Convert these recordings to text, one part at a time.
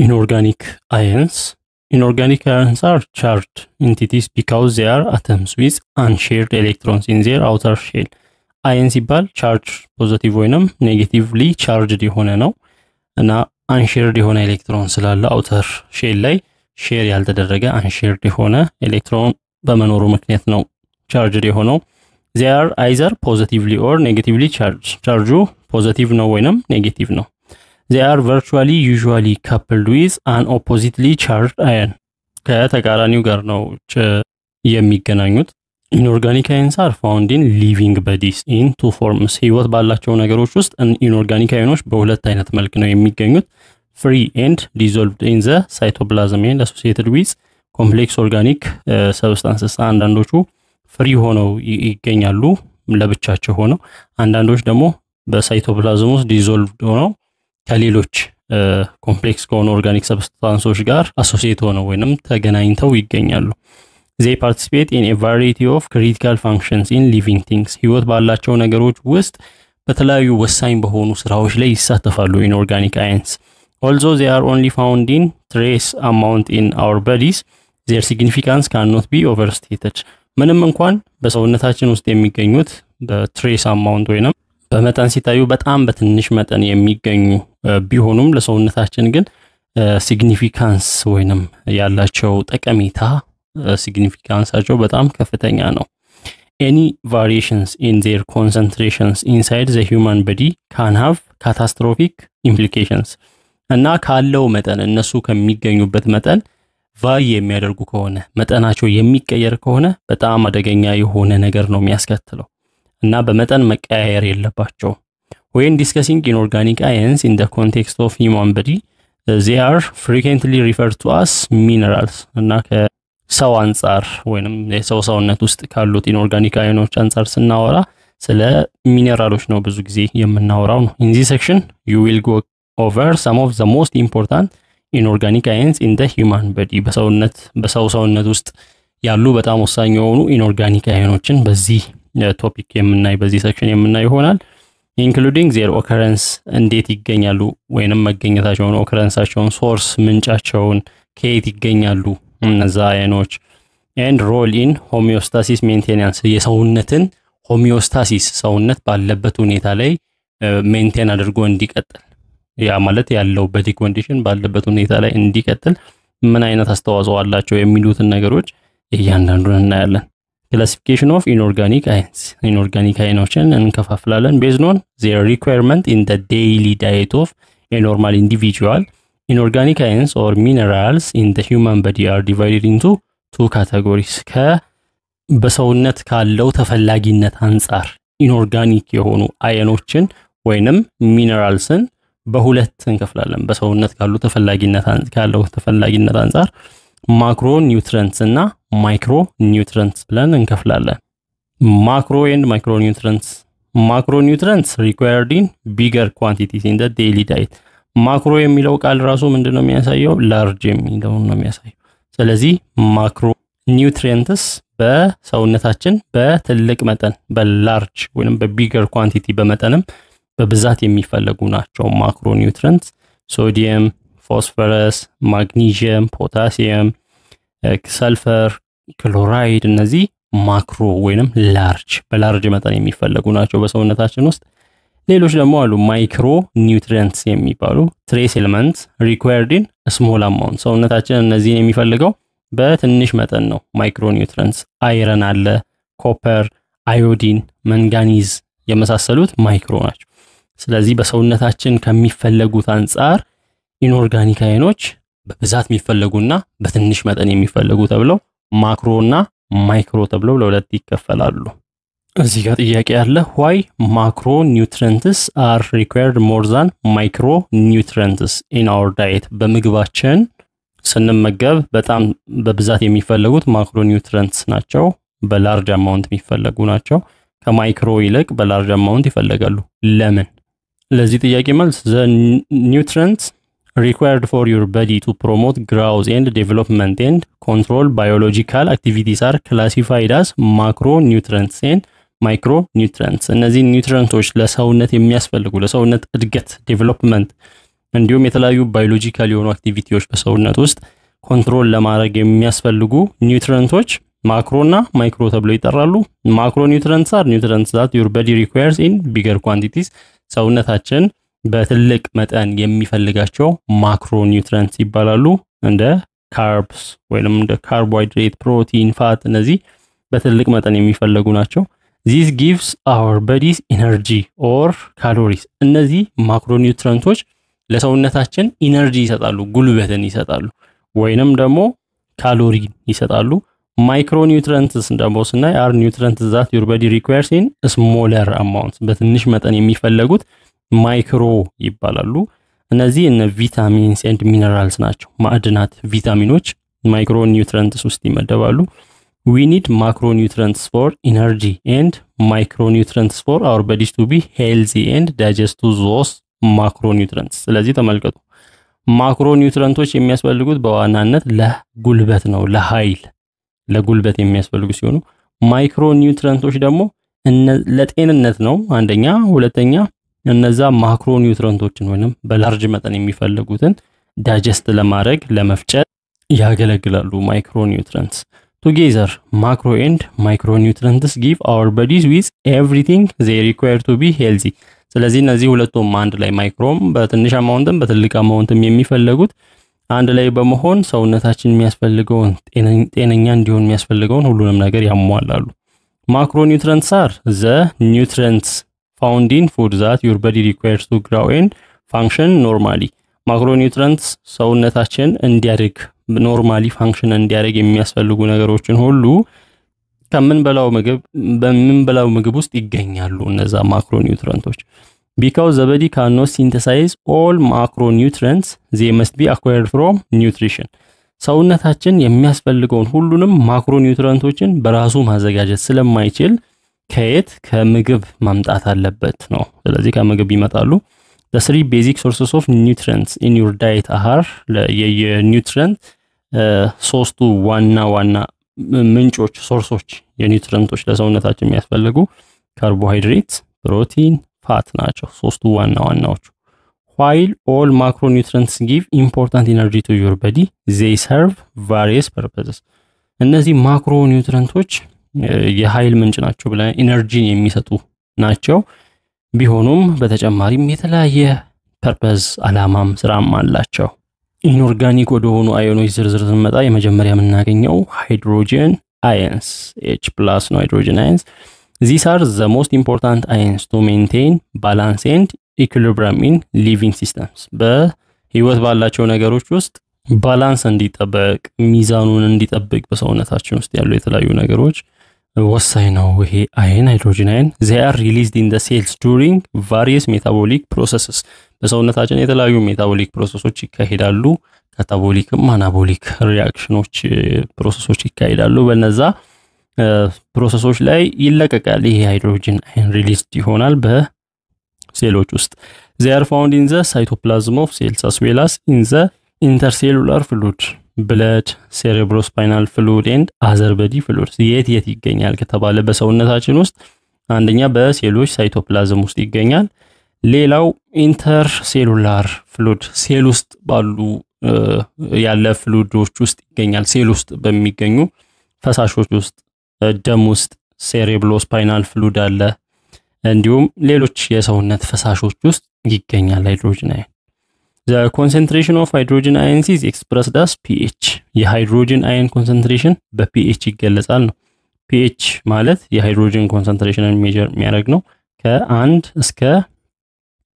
Inorganic ions. Inorganic ions are charged entities because they are atoms with unshared electrons in their outer shell. Ions ይባል charge positive ወይንም negatively charged የሆነ ነው እና unshared የሆነ ኤሌክትሮን ስላለ outer shell ላይ share ያልተደረገ unshared የሆነ ኤሌክትሮን በመኖሩ ምክንያት ነው charged የሆነው. They are either positively or negatively charged. charge positive ነው ወይንም negative ነው. They are virtually usually coupled with an oppositely charged ion. ከተቃራኒው ጋር ነው የሚገናኙት. Inorganic ions are found in living bodies in two forms. ህይወት ባላቸው ነገሮች ውስጥ inorganic ions በሁለት አይነት መልክ ነው የሚገኙት. Free and dissolved in the cytoplasm and associated with complex organic substances. አንዳንዶቹ free ሆነው ይገኛሉ ለብቻቸው ሆነው፣ አንዳንዶች ደግሞ በሳይቶፕላዝም ውስጥ dissolved ሆነው ከሌሎች ኮምፕሌክስ ከሆኑ ኦርጋኒክ ሰብስታንሶች ጋር አሶሲኤት ሆነው ወይንም ተገናኝተው ይገኛሉ. They participate in a variety of critical functions in living things. ህይወት ባላቸው ነገሮች ውስጥ በተለያዩ ወሳኝ በሆኑ ስራዎች ላይ ይሳተፋሉ inorganic ions. Although they are only found in trace amount in our bodies, their significance cannot be overstated. ምንም እንኳን በሰውነታችን ውስጥ የሚገኙት በትሬስ አማውንት ወይንም በመጠን ሲታዩ በጣም በትንሽ መጠን የሚገኙ ቢሆኑም ለሰውነታችን ግን ሲግኒፊካንስ ወይንም ያላቸው ጠቀሜታ ሲግኒፊካንሳቸው በጣም ከፍተኛ ነው. Any variations in their concentrations inside the human body can have catastrophic implications. እና ካለው መጠን እነሱ ከሚገኙበት መጠን ቫይ የሚያደርጉ ከሆነ መጠናቸው የሚቀየር ከሆነ በጣም አደገኛ የሆነ ነገር ነው የሚያስከትለው እና በመጠን መቀያየር የለባቸው. When discussing inorganic ions in the context of human body, they are frequently referred to as minerals. እና ከሰው አንፃር ወይንም የሰው ሰውነት ውስጥ ካሉት inorganic ions አንፃር ስናወራ ስለ ሚነራሎች ነው ብዙ ጊዜ የምናወራው ነው. In this section, you will go over some of the most important inorganic ions in the human body. በሰው ሰውነት ውስጥ ያሉ በጣም ወሳኝ የሆኑ inorganic ionsን በዚህ ቶፒክ የምናይ በዚህ ሴክሽን የምናይ ይሆናል. including their occurrence እንዴት ይገኛሉ ወይንም መገኘታቸውን occurrenceአቸውን ሶርስ ምንጫቸውን ከየት ይገኛሉ እነዛ አዮኖች and role in homeostasis maintenance የሰውነትን homeostasis ሰውነት ባለበት ሁኔታ ላይ ሜንቴን አድርጎ እንዲቀጥል ያ ማለት ያለው በዲ ኮንዲሽን ባለበት ሁኔታ ላይ እንዲቀጥል ምን አይነት አስተዋጽኦ አላቸው የሚሉትን ነገሮች እያንዳንዱን እናያለን. Classification of inorganic ions. Inorganic ionsን እንከፋፍላለን based on their requirement in the daily diet of a normal individual. Inorganic ions or minerals in the human body are divided into two categories. በሰውነት ካለው ተፈላጊነት አንፃር inorganic የሆኑ አዮኖችን ወይንም ሚነራልስን በሁለት እንከፍላለን. በሰውነት ካለው ተፈላጊነት አንፃር ማክሮ ኒውትሪየንትስ እና ማይክሮ ኒውትሪየንትስ ብለን እንከፍላለን. ማክሮ and micro nutrients. Macro nutrients required in bigger quantities in the daily diet. ማክሮ የሚለው ቃል ራሱ ምንድነው የሚያሳየው? ላርጅ የሚለው ነው የሚያሳየው. ስለዚህ ማክሮ ኒውትሪየንትስ በሰውነታችን በትልቅ መጠን በላርጅ ወይንም በቢገር ኳንቲቲ በመጠንም በብዛት የሚፈልጉ ናቸው ማክሮ ኒውትሪየንትስ. ሶዲየም፣ ፎስፈረስ፣ ማግኒዥየም፣ ፖታሲየም፣ ሰልፈር፣ ክሎራይድ እነዚህ ማክሮ ወይንም ላርጅ በላርጅ መጠን የሚፈልጉ ናቸው በሰውነታችን ውስጥ. ሌሎች ደግሞ አሉ ማይክሮ ኒውትሪየንትስ የሚባሉ ትሬስ ኤሌመንትስ required in a small amount. ሰውነታችን እነዚህን የሚፈልገው በትንሽ መጠን ነው. ማይክሮ ኒውትሪየንትስ አይረን አለ፣ ኮፐር፣ አዮዲን፣ መንጋኒዝ የመሳሰሉት ማይክሮ ናቸው. ስለዚህ በሰውነታችን ከሚፈልጉት አንፃር ኢንኦርጋኒክ አዮኖች በብዛት የሚፈልጉና በትንሽ መጠን የሚፈልጉ ተብለው ማክሮና ማይክሮ ተብለው ለሁለት ይከፈላሉ. እዚህ ጋር ጥያቄ አለ. why macro nutrients are required more than micro nutrients in our diet? በምግባችን ስንመገብ በጣም በብዛት የሚፈልጉት ማክሮ ኒውትሪየንትስ ናቸው፣ በላርጅ አማውንት የሚፈልጉ ናቸው። ከማይክሮ ይልቅ በላርጅ አማውንት ይፈልጋሉ። ለምን? ለዚህ ጥያቄ መልስ the nutrients required for your body to promote growth and development and control biological activities are classified as macronutrients and micronutrients. እነዚህ ኒውትሪየንቶች ለሰውነት የሚያስፈልጉ ለሰውነት እድገት ዴቨሎፕመንት እንዲሁም የተለያዩ ባዮሎጂካል የሆኑ አክቲቪቲዎች በሰውነት ውስጥ ኮንትሮል ለማድረግ የሚያስፈልጉ ኒውትሪየንቶች ማክሮና ማይክሮ ተብለው ይጠራሉ። ማክሮ ኒውትሪየንትስ አር ኒውትሪየንትስ that your body requires in bigger quantities ሰውነታችን በትልቅ መጠን የሚፈልጋቸው ማክሮ ኒውትሪየንትስ ይባላሉ። እንደ ካርብስ ወይንም እንደ ካርቦሃይድሬት፣ ፕሮቲን፣ ፋት እነዚህ በትልቅ መጠን የሚፈልጉ ናቸው። This gives our bodies energy or calories እነዚህ ማክሮ ኒውትሪየንቶች ለሰውነታችን ኢነርጂ ይሰጣሉ፣ ጉልበትን ይሰጣሉ ወይንም ደግሞ ካሎሪ ይሰጣሉ። ማይክሮ ኒውትሪየንትስ ደግሞ ስናይ are nutrients that your body requires in smaller amounts በትንሽ መጠን የሚፈልጉት ማይክሮ ይባላሉ። እነዚህ እነ ቪታሚንስ ኤንድ ሚነራልስ ናቸው። ማዕድናት፣ ቪታሚኖች ማይክሮ ኒውትሪየንትስ ውስጥ ይመደባሉ። we need macronutrients for energy and micronutrients for our bodies to be healthy and digest to those macronutrients ስለዚህ ተመልከቱ ማክሮኒውትሪየንቶች የሚያስፈልጉት በዋናነት ለጉልበት ነው፣ ለጉልበት የሚያስፈልጉ ሲሆኑ ማይክሮኒውትሪየንቶች ደግሞ ለጤንነት ነው አንደኛ። ሁለተኛ እነዛ ማክሮኒውትሪየንቶችን ወይንም በላርጅ መጠን የሚፈልጉትን ዳይጀስት ለማድረግ ለመፍጨት ያገለግላሉ ማይክሮኒውትሪየንትስ። Together, macro and micronutrients give our bodies with everything they require to be healthy. ስለዚህ እነዚህ ሁለቱም አንድ ላይ ማይክሮም በትንሽ አማውንትም በትልቅ አማውንትም የሚፈልጉት አንድ ላይ በመሆን ሰውነታችን የሚያስፈልገውን ጤነኛ እንዲሆን የሚያስፈልገውን ሁሉንም ነገር ያሟላሉ። Macronutrients are the nutrients found in food that your body requires to grow and function normally. Macronutrients ሰውነታችን እንዲያድግ ኖርማሊ ፋንክሽን እንዲያደርግ የሚያስፈልጉ ነገሮችን ሁሉ በምንበላው ምግብ ውስጥ ይገኛሉ እነዛ ማክሮኒውትሪየንቶች። because the body cannot synthesize all macronutrients they must be acquired from nutrition ሰውነታችን የሚያስፈልገውን ሁሉንም ማክሮኒውትሪየንቶችን በራሱ ማዘጋጀት ስለማይችል ከምግብ ማምጣት አለበት ነው። ስለዚህ ከምግብ ይመጣሉ። the three basic sources of nutrients in your diet are የኒውትሪየንት ሶስቱ ዋና ምንጮች ሶርሶች የኒውትሪየንቶች ለሰውነታችን የሚያስፈልጉ ካርቦሃይድሬት፣ ፕሮቲን፣ ፋት ናቸው ሶስቱ ዋናዎቹ። while all macronutrients give important energy to your body they serve various purposes እነዚህ ማክሮኒውትሪየንቶች የኃይል ምንጭ ናቸው ብለን ኢነርጂን የሚሰጡ ናቸው። ቢሆኑም በተጨማሪም የተለያየ ፐርፐዝ አላማም ስራም አላቸው። ኢንኦርጋኒክ ወደሆኑ አዮኖች ዝርዝር ስንመጣ የመጀመሪያ የምናገኘው ሃይድሮጅን ions H+ ነው ሃይድሮጅን ions these are the most important ions to maintain balance and equilibrium in living systems በህይወት ባላቸው ነገሮች ውስጥ ባላንስ እንዲጠበቅ ሚዛኑን እንዲጠብቅ በሰውነታችን ውስጥ ያሉ የተለያዩ ነገሮች ወሳኝ ነው ይሄ ሃይድሮጅን ion they are released in the cells during various metabolic processes በሰውነታችን የተለያዩ ሜታቦሊክ ፕሮሰሶች ይካሄዳሉ። ካታቦሊክም አናቦሊክ ሪአክሽኖች ፕሮሰሶች ይካሄዳሉ። በእነዛ ፕሮሰሶች ላይ ይለቀቃል ይሄ ሃይድሮጅን ion ሪሊዝድ ይሆናል በሴሎች ውስጥ they are found in the cytoplasm of cells as well as in the intercellular fluid blood cerebrospinal fluid and other body fluids የት ይገኛል ከተባለ በሰውነታችን ውስጥ አንደኛ በሴሎች ሳይቶፕላዝም ውስጥ ይገኛል። ሌላው ኢንተርሴሉላር ፍሉድ ሴል ውስጥ ባሉ ያለ ፍሉዶች ውስጥ ይገኛል። ሴል ውስጥ በሚገኙ ፈሳሾች ውስጥ ደም ውስጥ ሴሬብሮስፓይናል ፍሉድ አለ። እንዲሁም ሌሎች የሰውነት ፈሳሾች ውስጥ ይገኛል ሃይድሮጅን ion the concentration of hydrogen ions is expressed as pH የሃይድሮጅን ion concentration በpH ይገለጻል ነው። pH ማለት የሃይድሮጅን ኮንሰንትሬሽንን ሜጀር የሚያደርግ ነው። ከ1 እስከ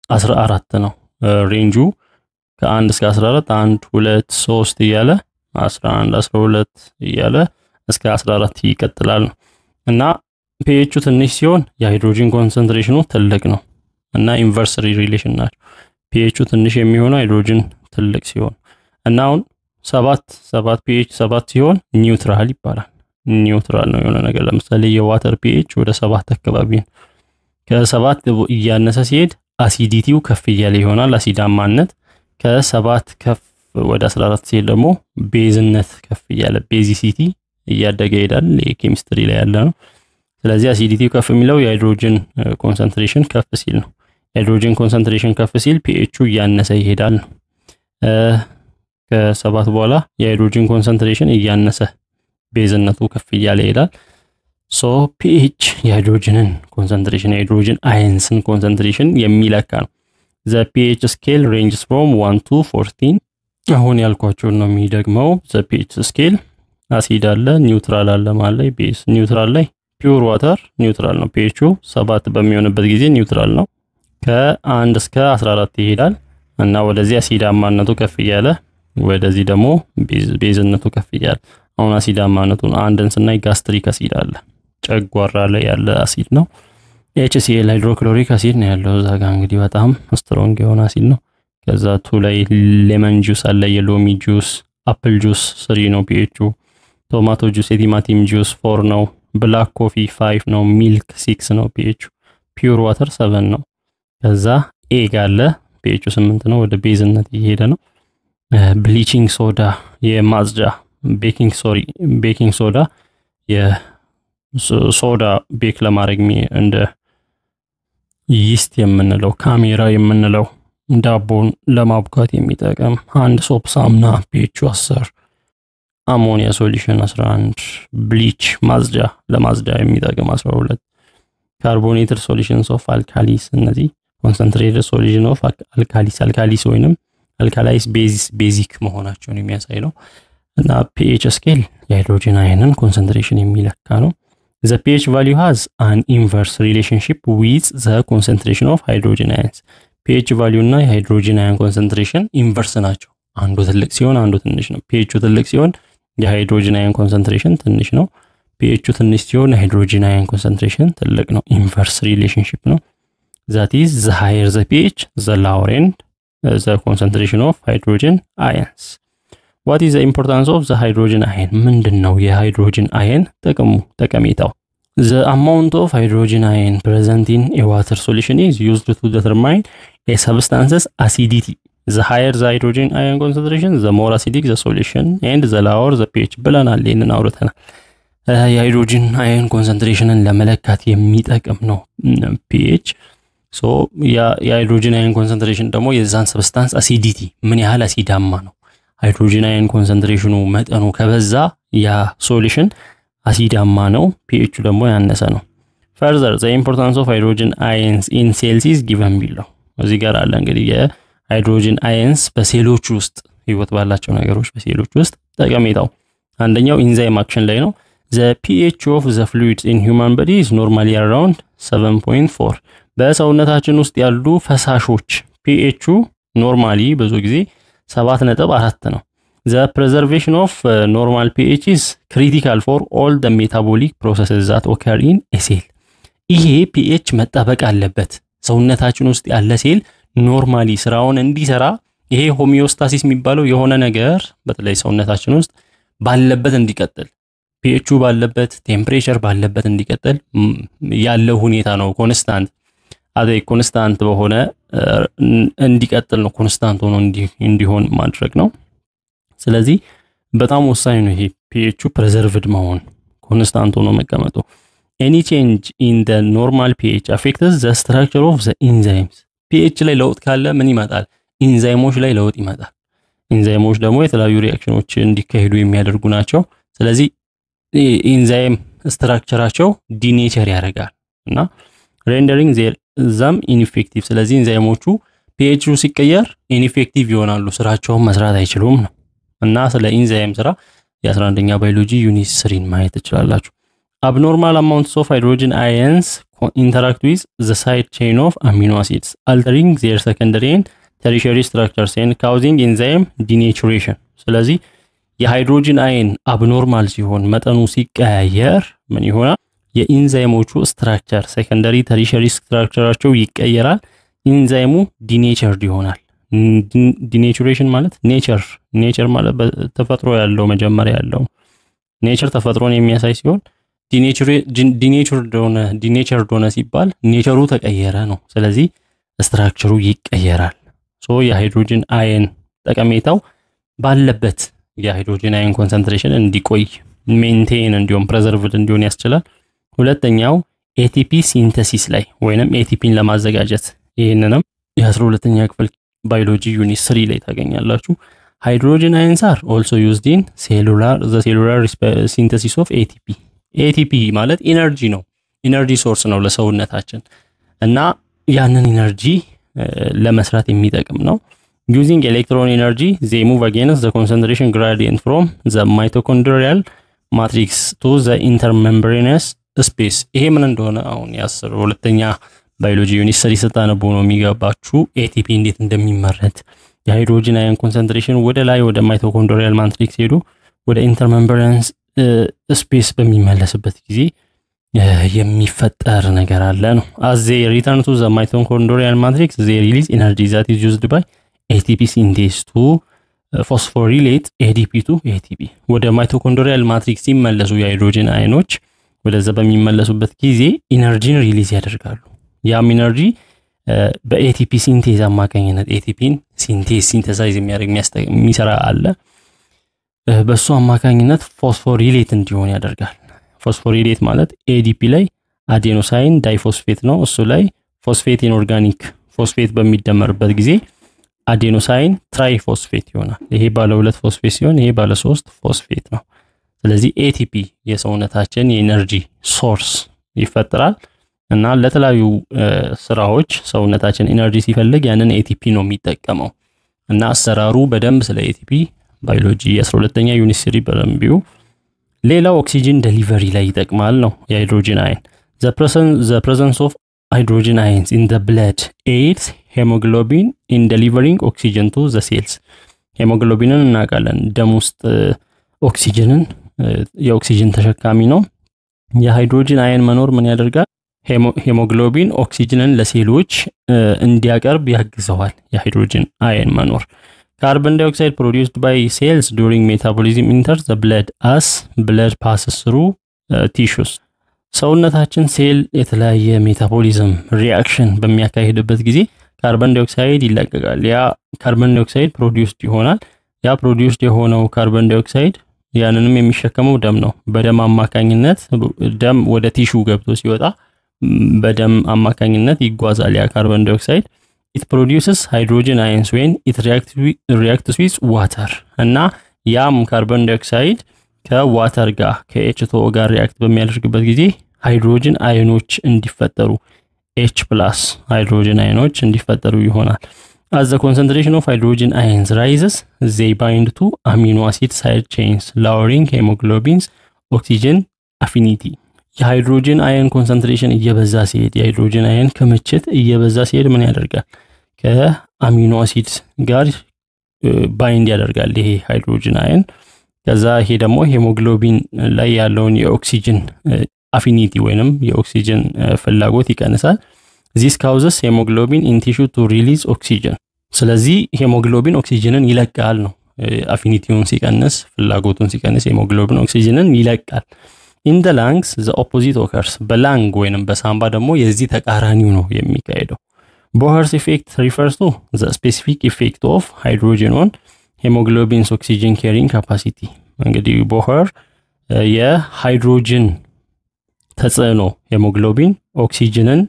14 ነው ሬንጁ ከ1 እስከ 14 1 2 3 እያለ 11 12 እያለ እስከ 14 ይቀጥላል ነው። እና pH ትንሽ ሲሆን የሃይድሮጅን ኮንሰንትሬሽኑ ትልቅ ነው እና ኢንቨርስ ሪሌሽን ናቸው። pH ትንሽ የሚሆነው ሃይድሮጅን ትልቅ ሲሆን እና አሁን 7 pH 7 ሲሆን ኒውትራል ይባላል። ኒውትራል ነው የሆነ ነገር ለምሳሌ የዋተር pH ወደ 7 አካባቢ ነው። ከ7 እያነሰ ሲሄድ አሲዲቲው ከፍ እያለ ይሆናል አሲዳማነት። ከ7 ከፍ ወደ 14 ሲሄድ ደግሞ ቤዝነት ከፍ እያለ ቤዚሲቲ እያደገ ይሄዳል። ለኬሚስትሪ ላይ ያለ ነው። ስለዚህ አሲዲቲው ከፍ የሚለው የሃይድሮጅን ኮንሰንትሬሽን ከፍ ሲል ነው። ሃይድሮጅን ኮንሰንትሬሽን ከፍ ሲል pH እያነሰ ይሄዳል። ከ7 በኋላ የሃይድሮጅን ኮንሰንትሬሽን እያነሰ ቤዝነቱ ከፍ እያለ ይሄዳል። ሶ pH የሃይድሮጅንን ኮንሰንትሬሽን የሃይድሮጅን አየንስን ኮንሰንትሬሽን የሚለካ ነው። the pH scale ranges from 1 to 14 አሁን ያልኳችሁ ነው የሚደግመው። the pH scale አሲድ አለ፣ ኒውትራል አለ ማለት ቤዝ። ኒውትራል ላይ ፒውር ዋተር ኒውትራል ነው፣ pH 7 በሚሆንበት ጊዜ ኒውትራል ነው። ከ1 እስከ 14 ይሄዳል እና ወደዚህ አሲዳማነቱ ከፍ እያለ ወደዚህ ደግሞ ቤዝነቱ ከፍ እያለ አሁን አሲዳማነቱን አንድን ስናይ ጋስትሪክ አሲድ አለ፣ ጨጓራ ላይ ያለ አሲድ ነው። HCl ሃይድሮክሎሪክ አሲድ ነው ያለው እዛ ጋር እንግዲህ በጣም ስትሮንግ የሆነ አሲድ ነው። ከዛ 2 ላይ ሌመን ጁስ አለ፣ የሎሚ ጁስ፣ አፕል ጁስ 3 ነው pH። ቶማቶ ጁስ የቲማቲም ጁስ 4 ነው። ብላክ ኮፊ 5 ነው። ሚልክ 6 ነው pH። ፒውር ዋተር 7 ነው። ከዛ ኤግ አለ pH 8 ነው፣ ወደ ቤዝነት እየሄደ ነው። ብሊቺንግ ሶዳ የማጽጃ ቤኪንግ ሶዳ የሶዳ ቤክ ለማድረግ እንደ ይስት የምንለው ካሜራ የምንለው ዳቦን ለማብካት የሚጠቅም አንድ ሶፕ ሳሙና pH 10፣ አሞኒያ ሶሉሽን 11፣ ብሊች ማጽጃ ለማጽጃ የሚጠቅም 12፣ ካርቦኔትድ ሶሉሽንስ ኦፍ አልካሊስ እነዚህ ኮንሰንትሬትድ ሶሉሽን ኦፍ አልካሊስ ወይንም አልካላይስ ቤዚክ መሆናቸውን የሚያሳይ ነው። እና pH scale የሃይድሮጅን አየንን ኮንሰንትሬሽን የሚለካ ነው። the pH value has an inverse relationship with the concentration of hydrogen ions pH value እና የሃይድሮጅን አየን ኮንሰንትሬሽን ኢንቨርስ ናቸው። አንዱ ትልቅ ሲሆን አንዱ ትንሽ ነው። pH ትልቅ ሲሆን የሃይድሮጅን አየን ኮንሰንትሬሽን ትንሽ ነው። pH ትንሽ ሲሆን የሃይድሮጅን አየን ኮንሰንትሬሽን ትልቅ ነው። ኢንቨርስ ሪሌሽንሺፕ ነው። that is the higher the pH the lower end the concentration of hydrogen ions. What is the importance of the hydrogen ion? ምንድነው የሃይድሮጅን አየን ጠቀሜታው? The amount of hydrogen ion present in a water solution is used to determine a substance's acidity. The higher the hydrogen ion concentration, the more acidic the solution and the lower the pH. ብለናል ይሄንን አውርተናል። የሃይድሮጅን አየን ኮንሰንትሬሽንን ለመለካት የሚጠቅም ነው pH። ሶ የሃይድሮጅን አየን ኮንሰንትሬሽን ደግሞ የዛን ሰብስታንስ አሲዲቲ ምን ያህል አሲዳማ ነው። ሃይድሮጅን አየን ኮንሰንትሬሽኑ መጠኑ ከበዛ ያ ሶሉሽን አሲዳማ ነው፣ pH ደግሞ ያነሰ ነው። further the importance of hydrogen ions in cells is given below። እዚህ ጋር አለ እንግዲህ የሃይድሮጅን አየንስ በሴሎች ውስጥ ህይወት ባላቸው ነገሮች በሴሎች ውስጥ ጠቀሜታው አንደኛው ኢንዛይም አክሽን ላይ ነው። the pH of the fluids in human body is normally around 7.4 በሰውነታችን ውስጥ ያሉ ፈሳሾች pH ኖርማሊ ብዙ ጊዜ 7.4 ነው። the preservation of normal pH is critical for all the metabolic processes that occur in a cell። ይሄ pH መጠበቅ አለበት። ሰውነታችን ውስጥ ያለ ሴል ኖርማሊ ስራውን እንዲሰራ ይሄ ሆሚዮስታሲስ የሚባለው የሆነ ነገር በተለይ ሰውነታችን ውስጥ ባለበት እንዲቀጥል pH ባለበት ቴምፕሬቸር ባለበት እንዲቀጥል ያለው ሁኔታ ነው። ኮንስታንት በሆነ እንዲቀጥል ነው። ኮንስታንት ሆኖ እንዲሆን ማድረግ ነው። ስለዚህ በጣም ወሳኝ ነው ይሄ pH preserved መሆን ኮንስታንት ሆኖ መቀመጡ። any change in the normal pH affects the structure of the enzymes። pH ላይ ለውጥ ካለ ምን ይመጣል? ኢንዛይሞች ላይ ለውጥ ይመጣል። ኢንዛይሞች ደግሞ የተለያዩ ሪአክሽኖች እንዲካሄዱ የሚያደርጉ ናቸው። ስለዚህ ኢንዛይም ስትራክቸራቸው ዲኔቸር ያደርጋል እና rendering them ineffective። ስለዚህ ኢንዛይሞቹ pH ሲቀየር ኢንኢፌክቲቭ ይሆናሉ፣ ስራቸውን መስራት አይችሉም ነው። እና ስለ ኢንዛይም ስራ የ11ኛ ባዮሎጂ ዩኒት 3 ማየት ትችላላችሁ። abnormal amounts of hydrogen ions interact with the side chain of amino acids altering their secondary and tertiary structures and causing enzyme denaturation። ስለዚህ የሃይድሮጅን አየን አብኖርማል ሲሆን መጠኑ ሲቀያየር ምን ይሆናል? የኢንዛይሞቹ ስትራክቸር ሴኮንዳሪ ተርሺየሪ ስትራክቸራቸው ይቀየራል። ኢንዛይሙ ዲኔቸርድ ይሆናል። ዲኔቹሬሽን ማለት ኔቸር ማለት ተፈጥሮ ያለው መጀመሪያ ያለው ኔቸር ተፈጥሮን የሚያሳይ ሲሆን ዲኔቸርድ ሆነ ሲባል ኔቸሩ ተቀየረ ነው። ስለዚህ ስትራክቸሩ ይቀየራል። ሶ የሃይድሮጅን አየን ጠቀሜታው ባለበት የሃይድሮጅን አየን ኮንሰንትሬሽን እንዲቆይ ሜንቴን እንዲሆን ፕሬዘርቭድ እንዲሆን ያስችላል። ሁለተኛው ኤቲፒ ሲንተሲስ ላይ ወይንም ኤቲፒን ለማዘጋጀት ይሄንንም የ12ኛ ክፍል ባዮሎጂ ዩኒት 3 ላይ ታገኛላችሁ። ሃይድሮጅን አየንስ አር ኦልሶ ዩዝድ ኢን ሴሉላር ሲንተሲስ ኦፍ ኤቲፒ። ኤቲፒ ማለት ኢነርጂ ነው፣ ኢነርጂ ሶርስ ነው ለሰውነታችን እና ያንን ኢነርጂ ለመስራት የሚጠቅም ነው። ዩዚንግ ኤሌክትሮን ኤነርጂ they move against the concentration gradient from the mitochondrial matrix to the intermembranous space። ይሄ ምን እንደሆነ አሁን የ12ኛ ባዮሎጂ ዩኒት 3 ስታነቡ ነው የሚገባችሁ ኤቲፒ እንዴት እንደሚመረት። የሃይድሮጅን አየን ኮንሰንትሬሽን ወደ ላይ ወደ ማይቶኮንድሪያል ማትሪክስ ሄዶ ወደ ኢንተርሜምብራንስ ስፔስ በሚመለስበት ጊዜ የሚፈጠር ነገር አለ ነው። as they return to the mitochondrial matrix they release energy that is used by ATP synthase to phosphorylate ADP to ATP። ወደ ማይቶኮንድሪያል ማትሪክስ ሲመለሱ የሃይድሮጅን አየኖች ወደዛ በሚመለሱበት ጊዜ ኢነርጂን ሪሊዝ ያደርጋሉ። ያም ኢነርጂ በኤቲፒ ሲንቴዝ አማካኝነት ኤቲፒን ሲንቴሳይዝ የሚሰራ አለ። በሱ አማካኝነት ፎስፎሪሌት እንዲሆን ያደርጋል። ፎስፎሪሌት ማለት ኤዲፒ ላይ አዴኖሳይን ዳይፎስፌት ነው። እሱ ላይ ፎስፌት ኢንኦርጋኒክ ፎስፌት በሚደመርበት ጊዜ አዴኖሳይን ትራይፎስፌት ይሆናል። ይሄ ባለ 2 ፎስፌት ሲሆን ይሄ ባለ 3 ፎስፌት ነው። ስለዚህ ኤቲፒ የሰውነታችን የኤነርጂ ሶርስ ይፈጥራል እና ለተለያዩ ስራዎች ሰውነታችን ኤነርጂ ሲፈልግ ያንን ኤቲፒ ነው የሚጠቀመው እና አሰራሩ በደንብ ስለ ኤቲፒ ባዮሎጂ 12ኛ ዩኒት 3 በደንብ ሌላው ኦክሲጅን ዴሊቨሪ ላይ ይጠቅማል ነው የሃይድሮጅን አየን። the presence of hydrogen ions in the blood aids hemoglobin in delivering oxygen to the cells። ሄሞግሎቢንን እናውቃለን ደም ውስጥ ኦክሲጅንን የኦክሲጅን ተሸካሚ ነው። የሃይድሮጅን አየን መኖር ምን ያደርጋል? ሄሞግሎቢን ኦክሲጅንን ለሴሎች እንዲያቀርብ ያግዘዋል። የሃይድሮጅን አየን መኖር carbon dioxide produced by cells during metabolism enters the blood as blood passes through tissues። ሰውነታችን ሴል የተለያየ ሜታቦሊዝም ሪአክሽን በሚያካሂድበት ጊዜ ካርበን ዳይኦክሳይድ ይለቀቃል። ያ ካርበን ዳይኦክሳይድ ፕሮዲዩስድ ይሆናል። ያ ፕሮዲዩስድ የሆነው ካርበን ዳይኦክሳይድ ያንንም የሚሸከመው ደም ነው። በደም አማካኝነት ደም ወደ ቲሹ ገብቶ ሲወጣ በደም አማካኝነት ይጓዛል ያ ካርበን ዳይኦክሳይድ። it produces hydrogen ions when it reacts with water እና ያም ካርበን ዳይኦክሳይድ ከዋተር ጋር ከኤች2ኦ ጋር ሪአክት በሚያደርግበት ጊዜ ሃይድሮጅን አየኖች እንዲፈጠሩ H+ ሃይድሮጅን አየኖች እንዲፈጠሩ ይሆናል። as the concentration of hydrogen ions rises they bind to amino acid side chains lowering hemoglobin's oxygen affinity። የሃይድሮጅን አየን ኮንሰንትሬሽን እየበዛ ሲሄድ የሃይድሮጅን አየን ክምችት እየበዛ ሲሄድ ምን ያደርጋል? ከአሚኖ አሲድ ጋር ባይንድ ያደርጋል ይሄ ሃይድሮጅን አየን። ከዛ ይሄ ደግሞ ሄሞግሎቢን ላይ ያለውን የኦክሲጅን አፊኒቲ ወይንም የኦክሲጅን ፍላጎት ይቀንሳል። this causes hemoglobin in tissue to release oxygen። ስለዚህ ሄሞግሎቢን ኦክሲጅንን ይለቃል ነው። አፊኒቲውን ሲቀንስ ፍላጎቱን ሲቀንስ ሄሞግሎቢን ኦክሲጅንን ይለቃል። in the lungs the opposite occurs። በላንግ ወይንም በሳምባ ደግሞ የዚህ ተቃራኒው ነው የሚካሄደው። Bohr's effect refers to the specific effect of hydrogen on hemoglobin's oxygen carrying capacity። እንግዲህ ቦኸር የሃይድሮጅን ተጽዕኖ ሄሞግሎቢን ኦክሲጅንን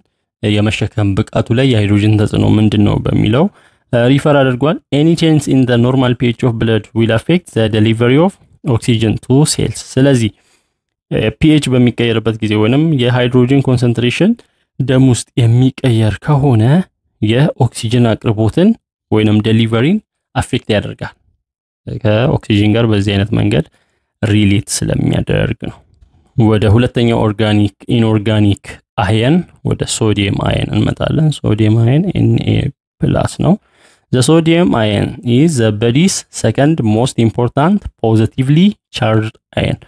የመሸከም ብቃቱ ላይ የሃይድሮጅን ተጽዕኖ ምንድነው በሚለው ሪፈር አድርጓል። any change in the normal pH of blood will affect the delivery of oxygen to cells። ስለዚህ pH በሚቀየርበት ጊዜ ወይንም የሃይድሮጅን ኮንሰንትሬሽን ደም ውስጥ የሚቀየር ከሆነ የኦክሲጅን አቅርቦትን ወይንም ዴሊቨሪን አፌክት ያደርጋል። ከኦክሲጅን ጋር በዚህ አይነት መንገድ ሪሌት ስለሚያደርግ ነው። ወደ ሁለተኛው ኦርጋኒክ ኢንኦርጋኒክ አየን ወደ ሶዲየም አየን እንመጣለን። ሶዲየም አየን Na+ ነው። The sodium ion is the body's second most important positively charged ion።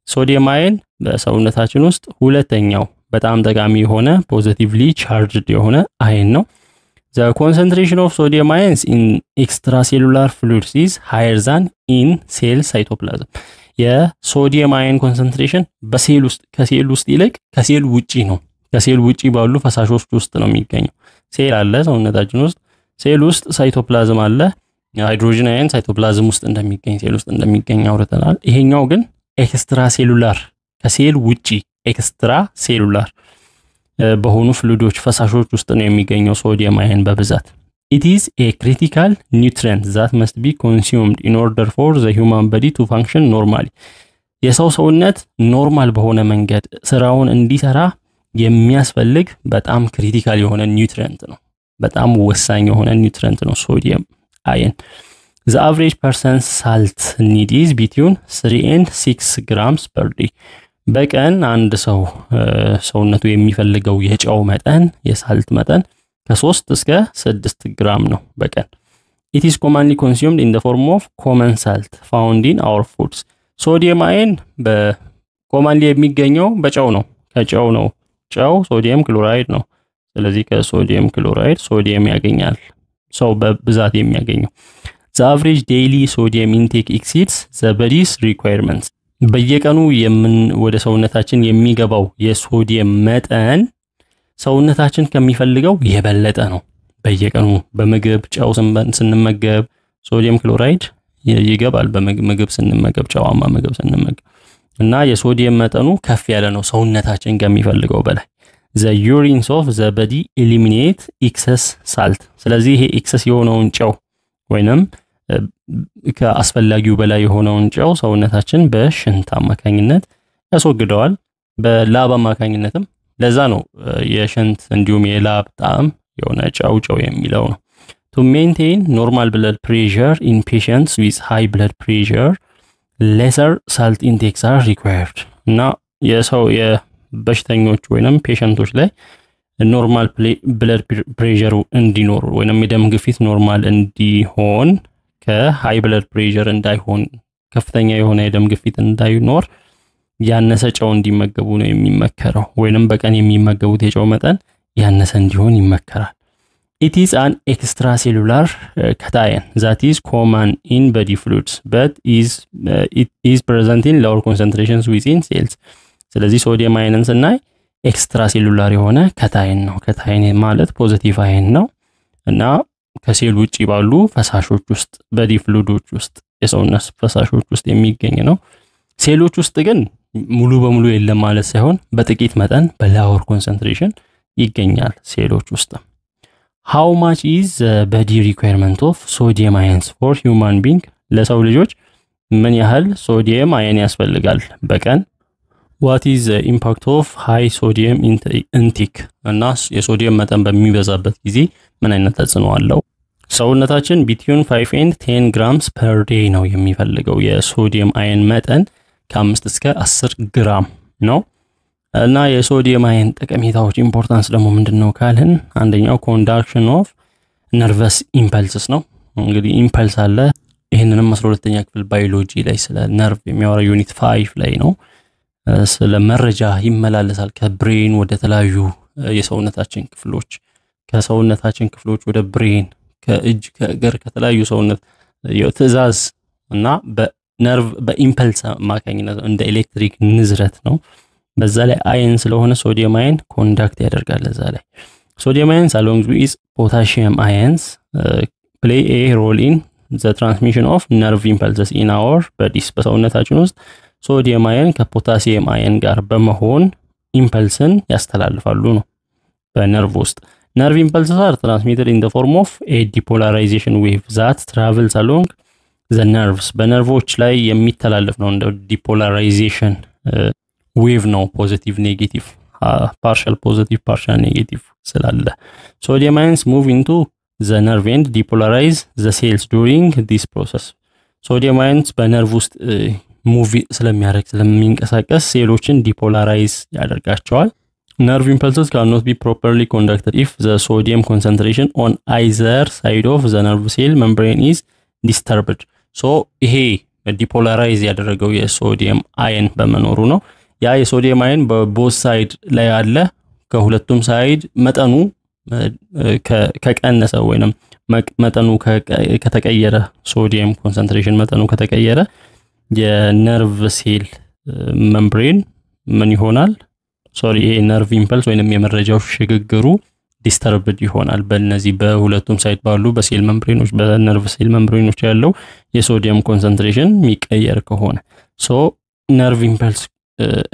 ሶዲየም አየን በሰውነታችን ውስጥ ሁለተኛው በጣም ጠቃሚ የሆነ ፖዚቲቭሊ ቻርጅድ የሆነ አየን ነው። The concentration of sodium ions in extracellular fluids is higher than in cell cytoplasm። የሶዲየም አየን ኮንሰንትሬሽን በሴል ውስጥ ከሴል ውስጥ ይልቅ ከሴል ውጪ ነው። ከሴል ውጪ ባሉ ፈሳሾች ውስጥ ነው የሚገኘው። ሴል አለ ሰውነታችን ውስጥ፣ ሴል ውስጥ ሳይቶፕላዝም አለ። ሃይድሮጅን አየን ሳይቶፕላዝም ውስጥ እንደሚገኝ ሴል ውስጥ እንደሚገኝ አውርተናል። ይሄኛው ግን ኤክስትራ ሴሉላር ከሴል ውጪ ኤክስትራ ሴሉላር በሆኑ ፍሉዶች ፈሳሾች ውስጥ ነው የሚገኘው ሶዲየም አየን በብዛት it is a critical nutrient that must be consumed in order for the human body to function normally የሰው ሰውነት ኖርማል በሆነ መንገድ ስራውን እንዲሰራ የሚያስፈልግ በጣም ክሪቲካል የሆነ ኒውትሪየንት ነው በጣም ወሳኝ የሆነ ኒውትሪየንት ነው ሶዲየም አየን the average person's salt need is between 3 and 6 grams per day በቀን አንድ ሰው ሰውነቱ የሚፈልገው የጨው መጠን የሳልት መጠን ከ3 እስከ 6 ግራም ነው በቀን it is commonly consumed in the form of common salt found in our foods ሶዲየም አየን በኮመንሊ የሚገኘው በጨው ነው ከጨው ነው ጨው ሶዲየም ክሎራይድ ነው ስለዚህ ከሶዲየም ክሎራይድ ሶዲየም ያገኛል ሰው በብዛት የሚያገኘው the average daily sodium intake exceeds the body's requirements በየቀኑ ወደ ሰውነታችን የሚገባው የሶዲየም መጠን ሰውነታችን ከሚፈልገው የበለጠ ነው በየቀኑ በምግብ ጨው ስንመገብ ሶዲየም ክሎራይድ ይገባል በምግብ ስንመገብ ጨዋማ ምግብ ስንመገብ እና የሶዲየም መጠኑ ከፍ ያለ ነው ሰውነታችን ከሚፈልገው በላይ the urines of the body eliminate excess salt ስለዚህ ይሄ excess የሆነውን ጨው ወይንም ከአስፈላጊው በላይ የሆነውን ጨው ሰውነታችን በሽንት አማካኝነት ያስወግደዋል በላብ አማካኝነትም ለዛ ነው የሽንት እንዲሁም የላብ ጣዕም የሆነ ጨው የሚለው ነው to maintain normal blood pressure in patients with high blood pressure lesser salt intakes are required እና የሰው የበሽተኞች ወይንም ፔሸንቶች ላይ ኖርማል ብለድ ፕሬሸር እንዲኖር ወይንም የደም ግፊት ኖርማል እንዲሆን ከሃይ ብለድ ፕሬሸር እንዳይሆን ከፍተኛ የሆነ የደም ግፊት እንዳይኖር ያነሰ ጨው እንዲመገቡ ነው የሚመከረው ወይንም በቀን የሚመገቡት የጨው መጠን ያነሰ እንዲሆን ይመከራል it is an extracellular cation that is common in body fluids but it is present in lower concentrations within cells ስለዚህ ሶዲየም አየንን ስናይ ኤክስትራሴሉላር የሆነ ከታይን ነው ከታይን ማለት ፖዚቲቭ አየን ነው እና ከሴል ውጪ ባሉ ፈሳሾች ውስጥ በዲ ፍሉዶች ውስጥ የሰውነት ፈሳሾች ውስጥ የሚገኝ ነው ሴሎች ውስጥ ግን ሙሉ በሙሉ የለም ማለት ሳይሆን በጥቂት መጠን በላወር ኮንሰንትሬሽን ይገኛል ሴሎች ውስጥ how much is the body requirement of sodium ions for human being ለሰው ልጆች ምን ያህል ሶዲየም አየን ያስፈልጋል በቀን what is the impact of high sodium intake እና የሶዲየም መጠን በሚበዛበት ጊዜ ምን አይነት ተጽዕኖ አለው ሰውነታችን between 5 and 10 grams per day ነው የሚፈልገው የሶዲየም አየን መጠን ከ5 እስከ 10 ግራም ነው እና የሶዲየም አየን ጠቀሜታዎች ኢምፖርታንስ ደግሞ ምንድነው ካልን አንደኛው ኮንዳክሽን ኦፍ ነርቨስ ኢምፐልስስ ነው እንግዲህ ኢምፐልስ አለ ይሄንንም 12ኛ ክፍል ባዮሎጂ ላይ ስለ ነርቭ የሚያወራ ዩኒት 5 ላይ ነው ስለ መረጃ ይመላለሳል ከብሬን ወደ ተለያዩ የሰውነታችን ክፍሎች ከሰውነታችን ክፍሎች ወደ ብሬን ከእጅ ከእግር ከተለያዩ ሰውነት የትዕዛዝ እና በነርቭ በኢምፐልስ ማካኝነት እንደ ኤሌክትሪክ ንዝረት ነው በዛ ላይ አየን ስለሆነ ሶዲየም አየን ኮንዳክት ያደርጋል ለዛ ላይ ሶዲየም አየንስ along with potassium ions play a role in the transmission of nerve impulses in our bodies በሰውነታችን ውስጥ ሶዲየም አየን ከፖታሲየም አየን ጋር በመሆን ኢምፐልስን ያስተላልፋሉ ነው በነርቭ ውስጥ nerve impulses are transmitted in the form of a depolarization wave that travels along the nerves በነርቮች ላይ የሚተላለፍ ነው እንደ depolarization wave ነው ፖዚቲቭ ኔጌቲቭ partial positive partial negative ስላለ sodium ions move into the nerve and depolarize the cells during this process sodium ions በነርቭ ውስጥ ሙቭ ስለሚንቀሳቀስ ሴሎችን ዲፖላራይዝ ያደርጋቸዋል nerve impulses cannot be properly conducted if the sodium concentration on either side of the nerve cell membrane is disturbed so ይሄ ዲፖላራይዝ ያደረገው የሶዲየም አየን በመኖሩ ነው ያ የሶዲየም አየን በቦዝ ሳይድ ላይ አለ ከሁለቱም ሳይድ መጠኑ ከቀነሰ ወይንም መጠኑ ከተቀየረ ሶዲየም ኮንሰንትሬሽን መጠኑ ከተቀየረ የነርቭ ሴል መምብሬን ምን ይሆናል ይሄ ነርቭ ኢምፐልስ ወይንም የመረጃው ሽግግሩ ዲስተርብድ ይሆናል በእነዚህ በሁለቱም ሳይድ ባሉ በሴል መምብሬኖች በነርቭ ሴል መምብሬኖች ያለው የሶዲየም ኮንሰንትሬሽን የሚቀየር ከሆነ ነርቭ ኢምፐልስ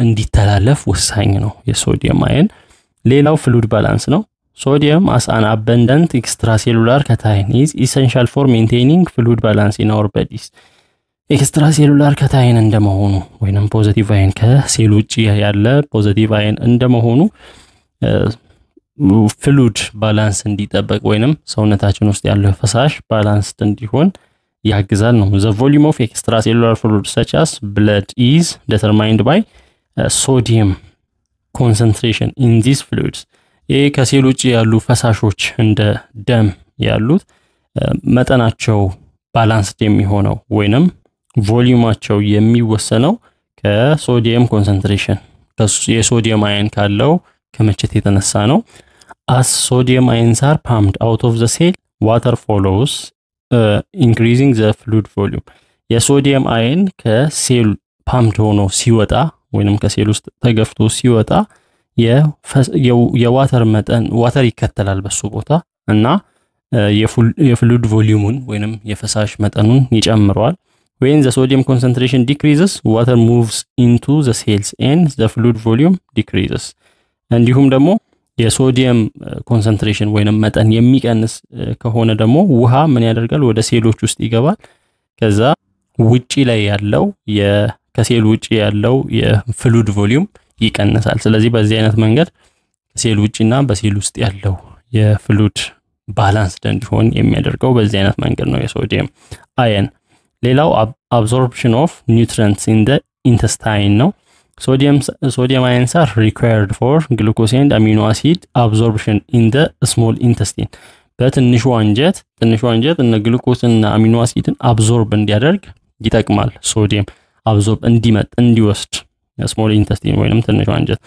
እንዲተላለፍ ወሳኝ ነው የሶዲየም አየን ሌላው ፍሉድ ባላንስ ነው። ሶዲየም as an abundant extracellular cation is essential for maintaining fluid balance in our bodies. ኤክስትራሴሉላር ካታይን እንደመሆኑ ወይንም ፖዚቲቭ አየን ከሴል ውጪ ያለ ፖዚቲቭ አየን እንደመሆኑ ፍሉድ ባላንስ እንዲጠበቅ ወይንም ሰውነታችን ውስጥ ያለው ፈሳሽ ባላንስ እንዲሆን ያግዛል ነው። The volume of extracellular fluid such as blood is determined by sodium concentration in these fluids. ከሴል ውጪ ያሉ ፈሳሾች እንደ ደም ያሉት መጠናቸው ባላንስድ የሚሆነው ወይንም ቮሊዩማቸው የሚወሰነው ከሶዲየም ኮንሰንትሬሽን የሶዲየም አየን ካለው ክምችት የተነሳ ነው። As sodium ions are pumped out of the cell, water follows, increasing the fluid volume. የሶዲየም አየን ከሴል ፓምፕድ ሆኖ ሲወጣ ወይንም ከሴል ውስጥ ተገፍቶ ሲወጣ የዋተር መጠን ዋተር ይከተላል በሱ ቦታ እና የፍሉድ ቮሊዩሙን ወይንም የፈሳሽ መጠኑን ይጨምራል። When the sodium concentration decreases, water moves into the cells and the fluid volume decreases. እንዲሁም ደግሞ የሶዲየም ኮንሰንትሬሽን ወይንም መጠን የሚቀንስ ከሆነ ደግሞ ውሃ ምን ያደርጋል ወደ ሴሎች ውስጥ ይገባል። ከዛ ውጪ ላይ ያለው ከሴል ውጪ ያለው የፍሉድ ቮሊዩም ይቀንሳል። ስለዚህ በዚህ አይነት መንገድ ሴል ውጪና በሴል ውስጥ ያለው የፍሉድ ባላንስ እንዲሆን የሚያደርገው በዚህ አይነት መንገድ ነው የሶዲየም አየን። ሌላው absorption of nutrients in the intestine ነው። Sodium ions are required for glucose and amino acid absorption in the small intestine. በትንሹ አንጀት እነ ግሉኮስ እና አሚኖ አሲድን አብዞርብ እንዲያደርግ ይጠቅማል። ሶዲየም አብዞርብ እንዲወስድ small intestine ወይንም ትንሹ አንጀት።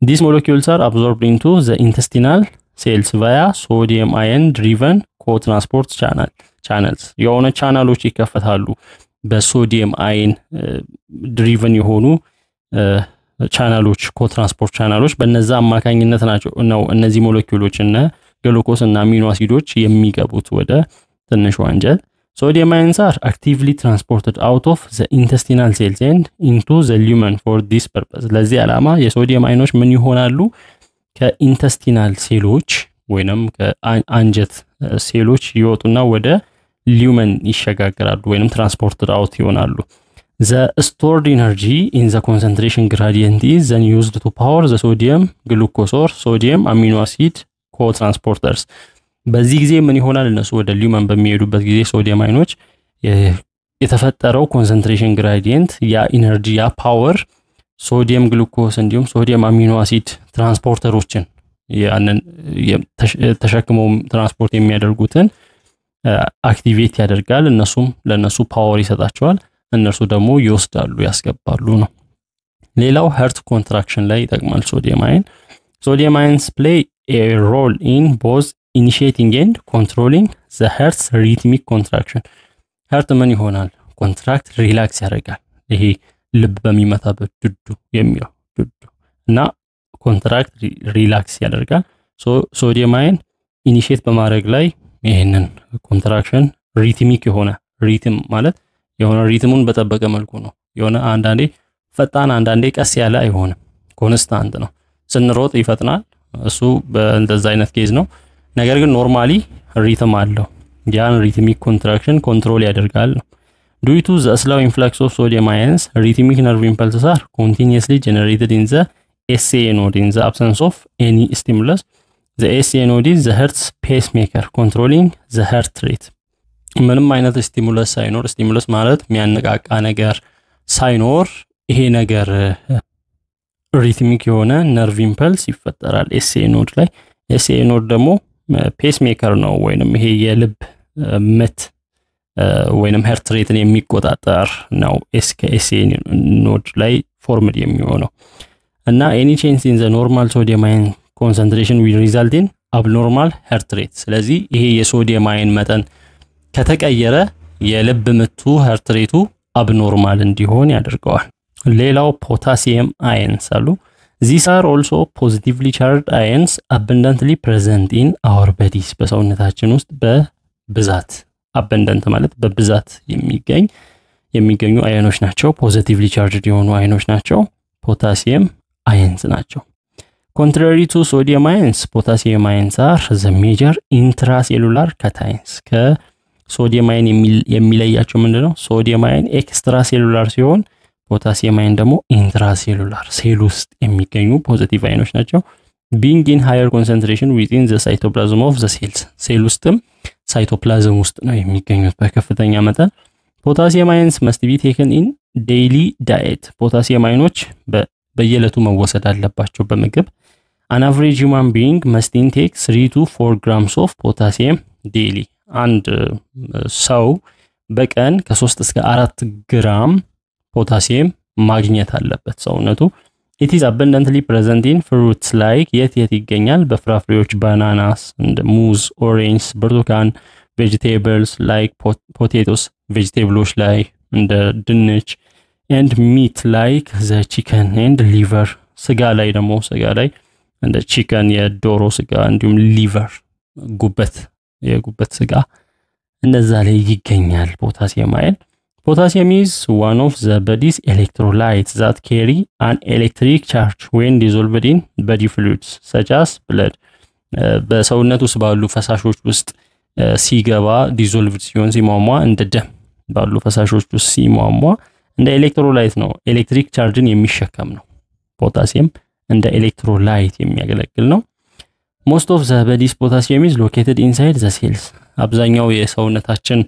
These molecules are absorbed into the intestinal cells via sodium ion driven co-transport channels. የሆነ ቻናሎች ይከፈታሉ በሶዲየም አየን ድሪቨን የሆኑ ቻናሎች ኮትራንስፖርት ቻናሎች በእነዛ አማካኝነት ነው እነዚህ ሞለኪውሎች እና ግሉኮስ እና አሚኖ አሲዶች የሚገቡት ወደ ትንሹ አንጀት። Sodium ions are actively transported out of the intestinal cells and into the lumen for this purpose. ለዚህ ዓላማ የሶዲየም አየኖች ምን ይሆናሉ ከኢንተስቲናል ሴሎች ወይንም ከአንጀት ሴሎች ይወጡና ወደ ሉመን ይሸጋግራሉ ወይንም ትራንስፖርትድ አውት ይሆናሉ። The stored energy in the concentration gradient is then used to power the sodium glucose or sodium amino acid co-transporters. በዚህ ጊዜ ምን ይሆናል እነሱ ወደ ሉመን በሚሄዱበት ጊዜ ሶዲየም አየኖች የተፈጠረው ኮንሰንትሬሽን ግራዲየንት ያ ኢነርጂ ያ ፓወር ሶዲየም ግሉኮስ እንዲሁም ሶዲየም አሚኖ አሲድ ትራንስፖርተሮችን ያንን ተሸክመው ትራንስፖርት የሚያደርጉትን አክቲቬት ያደርጋል። ለነሱ ፓወር ይሰጣቸዋል። እነሱ ደግሞ ይወስዳሉ ያስገባሉ ነው። ሌላው heart contraction ላይ ይጠቅማል ሶዲየም አየን። Sodium ions play a role in both initiating and controlling the heart's rhythmic contraction. heart ምን ይሆናል ኮንትራክት ሪላክስ ያደርጋል። ይሄ ልብ በሚመታበት ዱዱ የሚለው ዱዱ እና ኮንትራክት ሪላክስ ያደርጋል። ሶዲየም አየን ኢኒሺየት በማድረግ ላይ ይሄንን ኮንትራክሽን ሪትሚክ የሆነ ሪትም ማለት የሆነ ሪትሙን በተጠበቀ መልኩ ነው። የሆነ አንዳንዴ ፈጣን አንዳንዴ ቀስ ያለ አይሆንም፣ ኮንስታንት ነው። ስንሮጥ ይፈጥናል፣ እሱ በእንደዛ አይነት ኬዝ ነው። ነገር ግን ኖርማሊ ሪትም አለው። ያን ሪትሚክ ኮንትራክሽን ኮንትሮል ያደርጋል። Due to the slow influx of sodium ions, rhythmic nerve impulses are continuously generated in the SA node in the absence of any stimulus. The SA node is the heart's pacemaker, controlling the heart rate. ምንም አይነት ስቲሙለስ ሳይኖር ስቲሙለስ ማለት የሚያነቃቃ ነገር ሳይኖር ይሄ ነገር ሪትሚክ የሆነ ነርቭ ኢምፐልስ ይፈጠራል SA ኖድ ላይ። SA ኖድ ደግሞ ፔስሜከር ነው ወይንም ይሄ የልብ ምት ወይንም heart rate የሚቆጣጠር ነው SA ኖድ ላይ ፎርምድ የሚሆነው እና any change in the normal sodium ion concentration will result in abnormal heart rate። ስለዚህ ይሄ የሶዲየም አየን መጠን ከተቀየረ የልብ ምቱ heart rate abnormal እንዲሆን ያደርገዋል። ሌላው ፖታሲየም አየንስ አሉ። These are also positively charged ions abundantly present in our bodies. በሰውነታችን ውስጥ በብዛት abundant ማለት በብዛት የሚገኙ አየኖች ናቸው። positively charged የሆኑ አየኖች ናቸው። ፖታሲየም አየንስ ናቸው። Contrary to sodium ions, potassium ions are the major intracellular cations. ከሶዲየም አይን የሚለያቸው ምንድነው? ሶዲየም አይን ኤክስትራሴሉላር ሲሆን ፖታሲየም አይን ደግሞ ኢንትራሴሉላር ሴል ውስጥ የሚገኙ ፖዚቲቭ አይኖች ናቸው። being in higher concentration within the cytoplasm of the cells. ሴል ውስጥም ሳይቶፕላዝም ውስጥ ነው የሚገኙት በከፍተኛ መጠን። potassium ions must be taken in daily diet. potassium አይኖች በየዕለቱ መወሰድ አለባቸው በምግብ። an average human being must intake 3 to 4 grams of potassium daily. አንድ ሰው በቀን ከ3 እስከ 4 ግራም ፖታሲየም ማግኘት አለበት ሰውነቱ። it is abundantly present in fruits like የት ይገኛል? በፍራፍሬዎች bananas and ሙዝ፣ orange፣ ብርቱካን፣ vegetables like potatoes vegetables ላይ እንደ ድንች and meat like the chicken and liver ስጋ ላይ ደግሞ ስጋ ላይ እንደ chicken የዶሮ ስጋ እንዲሁም liver ጉበት የጉበት ስጋ እነዛ ላይ ይገኛል ፖታሲየም አይን። Potassium is one of the body's electrolytes that carry an electric charge when dissolved in body fluids such as blood. በሰውነት ውስጥ ባሉ ፈሳሾች ውስጥ ሲገባ ዲዞልቭድ ሲሆን ሲሟሟ እንደ ደም ባሉ ፈሳሾች ውስጥ ሲሟሟ እንደ ኤሌክትሮላይት ነው። ኤሌክትሪክ ቻርጅን የሚሸከም ነው። ፖታሲየም እንደ ኤሌክትሮላይት የሚያገለግል ነው። Most of the body's potassium is located inside the cells. አብዛኛው የሰውነታችን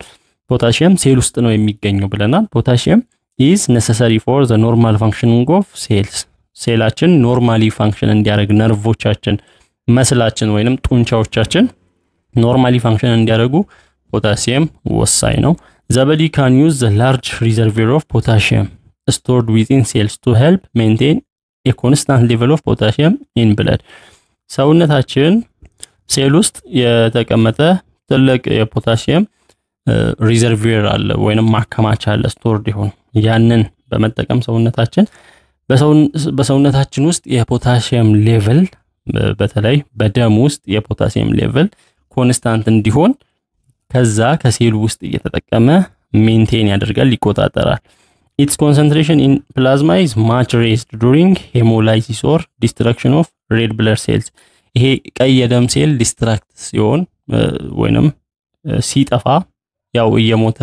ፖታሲየም ሴል ውስጥ ነው የሚገኘው ብለናል። ፖታሲየም is necessary for the normal functioning of cells. ሴላችን ኖርማሊ ፋንክሽን እንዲያደርግ ነርቮቻችን መስላችን ወይንም ጡንቻዎቻችን ኖርማሊ ፋንክሽን እንዲያደርጉ ፖታሲየም ወሳኝ ነው። The body can use the large reservoir of potassium stored within cells to help maintain a constant level of potassium in blood. ሰውነታችን ሴል ውስጥ የተቀመጠ ትልቅ የፖታሲየም ሪዘርቪየር አለ ወይንም ማከማቻ አለ ስቶርድ ይሆን ያንን በመጠቀም ሰውነታችን በሰውነታችን ውስጥ የፖታሲየም ሌቭል በተለይ በደም ውስጥ የፖታሲየም ሌቭል ኮንስታንት እንዲሆን ከዛ ከሴል ውስጥ እየተጠቀመ ሜንቴን ያደርጋል ይቆጣጠራል። Its concentration in plasma is much raised during hemolysis or destruction of red blood cells. ይሄ ቀይ የደም ሴል ዲስትራክት ሲሆን ወይንም ሲጠፋ ያው እየሞተ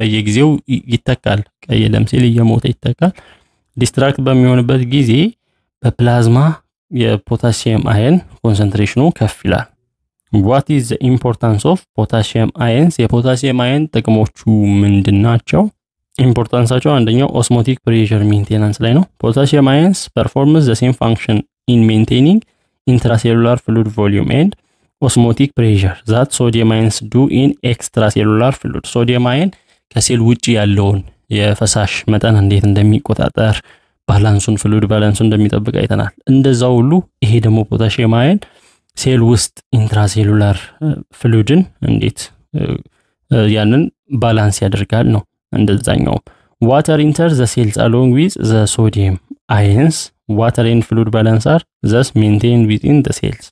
በየጊዜው ይተካል። ቀይ የደም ሴል እየሞተ ይተካል። ዲስትራክት በሚሆንበት ጊዜ በፕላዝማ የፖታሲየም አየን ኮንሰንትሬሽኑ ከፍ ይላል። What is the importance of potassium ions? የፖታሲየም አየን ጥቅሞቹ ምንድናቸው? ኢምፖርታንሳቸው አንደኛው ኦስሞቲክ ፕሬሸር ሜንቴናንስ ላይ ነው። potassium ions performs the same function in maintaining intracellular fluid volume and osmotic pressure that sodium ions do in extracellular fluid. sodium ion ከሴል ውጪ ያለውን የፈሳሽ መጠን እንዴት እንደሚቆጣጠር ባላንሱን ፍሉድ ባላንሱን እንደሚጠብቅ አይተናል። እንደዛው ሁሉ ይሄ ደግሞ potassium ion ሴል ውስጥ ኢንትራሴሉላር ፍሉድን እንዴት ያንን ባላንስ ያደርጋል ነው እንደዛኛው። water enters the cells along with the sodium ions. water and fluid balance are thus maintained within the cells.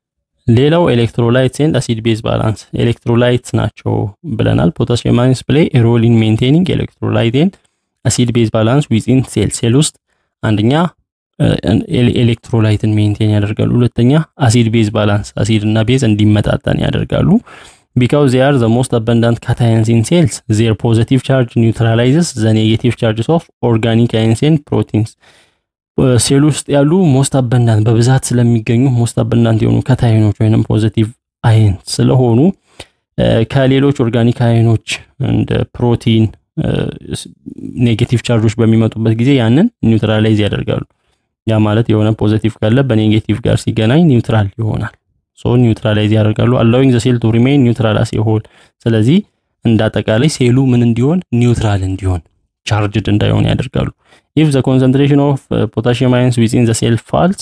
ሌላው ኤሌክትሮላይትስ and acid base balance. ኤሌክትሮላይትስ ናቸው ብለናል። potassium ions play a role in maintaining electrolyte and acid base balance within cells. ሴል ውስጥ አንደኛ ኤሌክትሮላይትን ሜንቴን ያደርጋሉ፣ ሁለተኛ አሲድ ቤዝ ባላንስ አሲድ እና ቤዝ እንዲመጣጠን ያደርጋሉ። because they are the most abundant cations in cells, their positive charge neutralizes the negative charges of organic ions and proteins. ሴል ውስጥ ያሉ most abundant በብዛት ስለሚገኙ most abundant የሆኑ ካታዮኖች ወይንም ፖዚቲቭ አየን ስለሆኑ ከሌሎች ኦርጋኒክ አየኖች እንደ ፕሮቲን ኔጌቲቭ ቻርጆች በሚመጡበት ጊዜ ያንን ኒውትራላይዝ ያደርጋሉ። ያ ማለት የሆነ ፖዚቲቭ ካለ በኔጌቲቭ ጋር ሲገናኝ ኒውትራል ይሆናል። ሶ ኒውትራላይዝ ያደርጋሉ allowing the cell to remain neutral as a whole. ስለዚህ እንዳጠቃላይ ሴሉ ምን እንዲሆን ኒውትራል እንዲሆን charged እንዳይሆን ያደርጋሉ። if the concentration of potassium ions within the cell falls,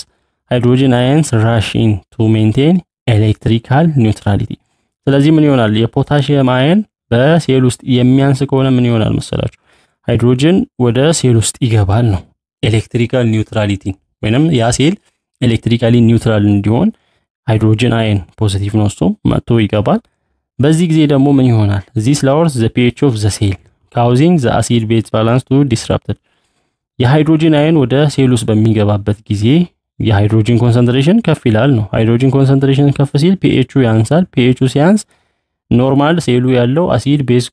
hydrogen ions rush in to maintain electrical neutrality. ስለዚህ ምን ይሆናል? የፖታሲየም አየን በሴል ውስጥ የሚያንስ ከሆነ ምን ይሆናል መሰላችሁ? ሃይድሮጅን ወደ ሴል ውስጥ ይገባል ነው ኤሌክትሪካል ኒውትራሊቲ ወይንም ያ ሴል ኤሌክትሪካሊ ኒውትራል እንዲሆን ሃይድሮጅን አየን ፖዚቲቭ ነው እሱ መጥቶ ይገባል። በዚህ ጊዜ ደግሞ ምን ይሆናል? this lowers the pH of the cell causing the acid base balance to disrupted. የሃይድሮጅን አየን ወደ ሴል ውስጥ በሚገባበት ጊዜ የሃይድሮጂን ኮንሰንትሬሽን ከፍ ይላል ነው። ሃይድሮጂን ኮንሰንትሬሽን ከፍ ሲል pH ያንሳል። pH ሲያንስ ኖርማል ሴሉ ያለው አሲድ ቤዝ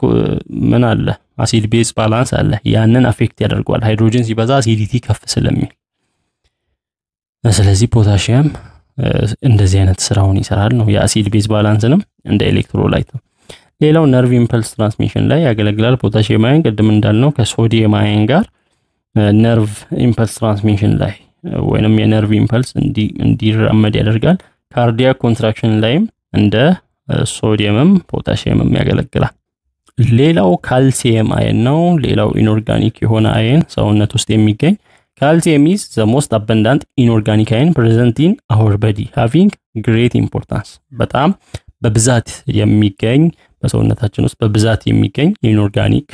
ምን አለ አሲድ ቤዝ ባላንስ አለ። ያንን አፌክት ያደርጋል ሃይድሮጂን ሲበዛ አሲዲቲ ከፍ ስለሚል። ስለዚህ ፖታሺየም እንደዚህ አይነት ስራውን ይሰራል ነው። የአሲድ ቤዝ ባላንስንም እንደ ኤሌክትሮላይት ነው። ሌላው ነርቭ ኢምፐልስ ትራንስሚሽን ላይ ያገለግላል። ፖታሺየም አየን ቅድም እንዳልነው ከሶዲየም አየን ጋር ነርቭ ኢምፐልስ ትራንስሚሽን ላይ ወይንም የነርቭ ኢምፐልስ እንዲራመድ ያደርጋል። ካርዲያክ ኮንትራክሽን ላይም እንደ ሶዲየምም ፖታሺየምም ያገለግላል። ሌላው ካልሲየም አየን ነው። ሌላው ኢንኦርጋኒክ የሆነ አየን ሰውነት ውስጥ የሚገኝ calcium is the most abundant inorganic ion present in our body having great importance በጣም በብዛት የሚገኝ በሰውነታችን ውስጥ በብዛት የሚገኝ ኢንኦርጋኒክ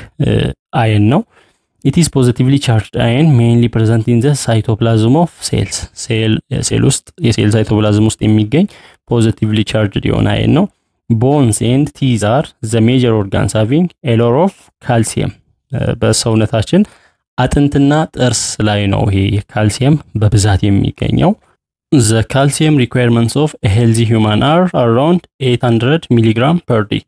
አየን ነው። it is positively charged ion mainly present in the cytoplasm of cells ሴል ውስጥ የሴል ሳይቶፕላዝም ውስጥ የሚገኝ positively charged የሆነ አየን ነው። bones and teeth are the major organs having a lot of calcium በሰውነታችን አጥንትና ጥርስ ላይ ነው ይሄ ካልሲየም በብዛት የሚገኘው። the calcium requirements of a healthy human are around 800 mg per day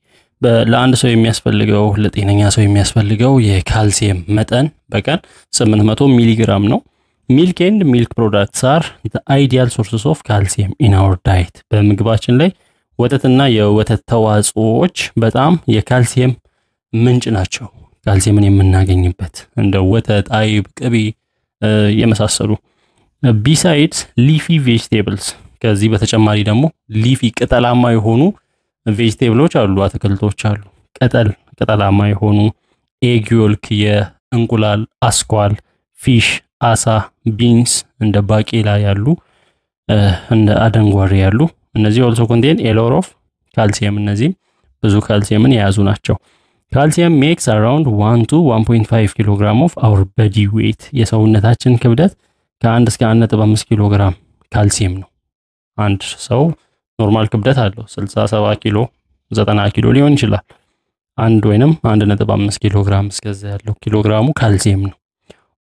ለአንድ ሰው የሚያስፈልገው ለጤነኛ ሰው የሚያስፈልገው የካልሲየም መጠን በቀን 800 ሚሊግራም ነው። milk and milk products are the ideal sources of calcium in our diet በምግባችን ላይ ወተትና የወተት ተዋጽኦዎች በጣም የካልሲየም ምንጭ ናቸው። ካልሲየምን የምናገኝበት እንደ ወተት፣ አይብ፣ ቅቤ የመሳሰሉ besides leafy vegetables ከዚህ በተጨማሪ ደግሞ leafy ቅጠላማ የሆኑ ቬጂቴብሎች አሉ አትክልቶች አሉ ቅጠላማ የሆኑ egg yolk የእንቁላል አስኳል ፊሽ አሳ ቢንስ እንደ ባቄላ ያሉ እንደ አደንጓሬ ያሉ እነዚህ also contain a lot of calcium እነዚህ ብዙ ካልሲየምን የያዙ ናቸው። Calcium makes around 1 to 1.5 kg of our body weight የሰውነታችን ክብደት ከ1 እስከ 1.5 kg ካልሲየም ነው። አንድ ሰው ኖርማል ክብደት አለው 67 ኪሎ 90 ኪሎ ሊሆን ይችላል። አንድ ወይንም 1.5 kg እስከዛ ያለው ኪሎግራሙ ካልሲየም ነው።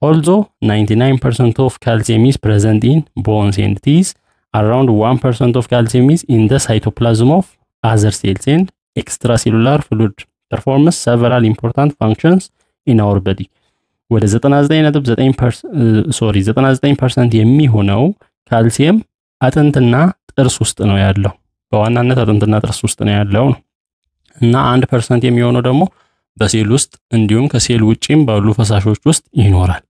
Although 99% of calcium is present in bones and teeth, around 1% of calcium is in the cytoplasm of other cells and extracellular fluid performs several important functions in our body ወደ 99% የሚሆነው ካልሲየም አጥንትና ጥርስ ውስጥ ነው ያለው። በዋናነት አጥንትና ጥርስ ውስጥ ነው ያለው እና 1% የሚሆነው ደግሞ በሴል ውስጥ እንዲሁም ከሴል ውጪም ባሉ ፈሳሾች ውስጥ ይኖራል።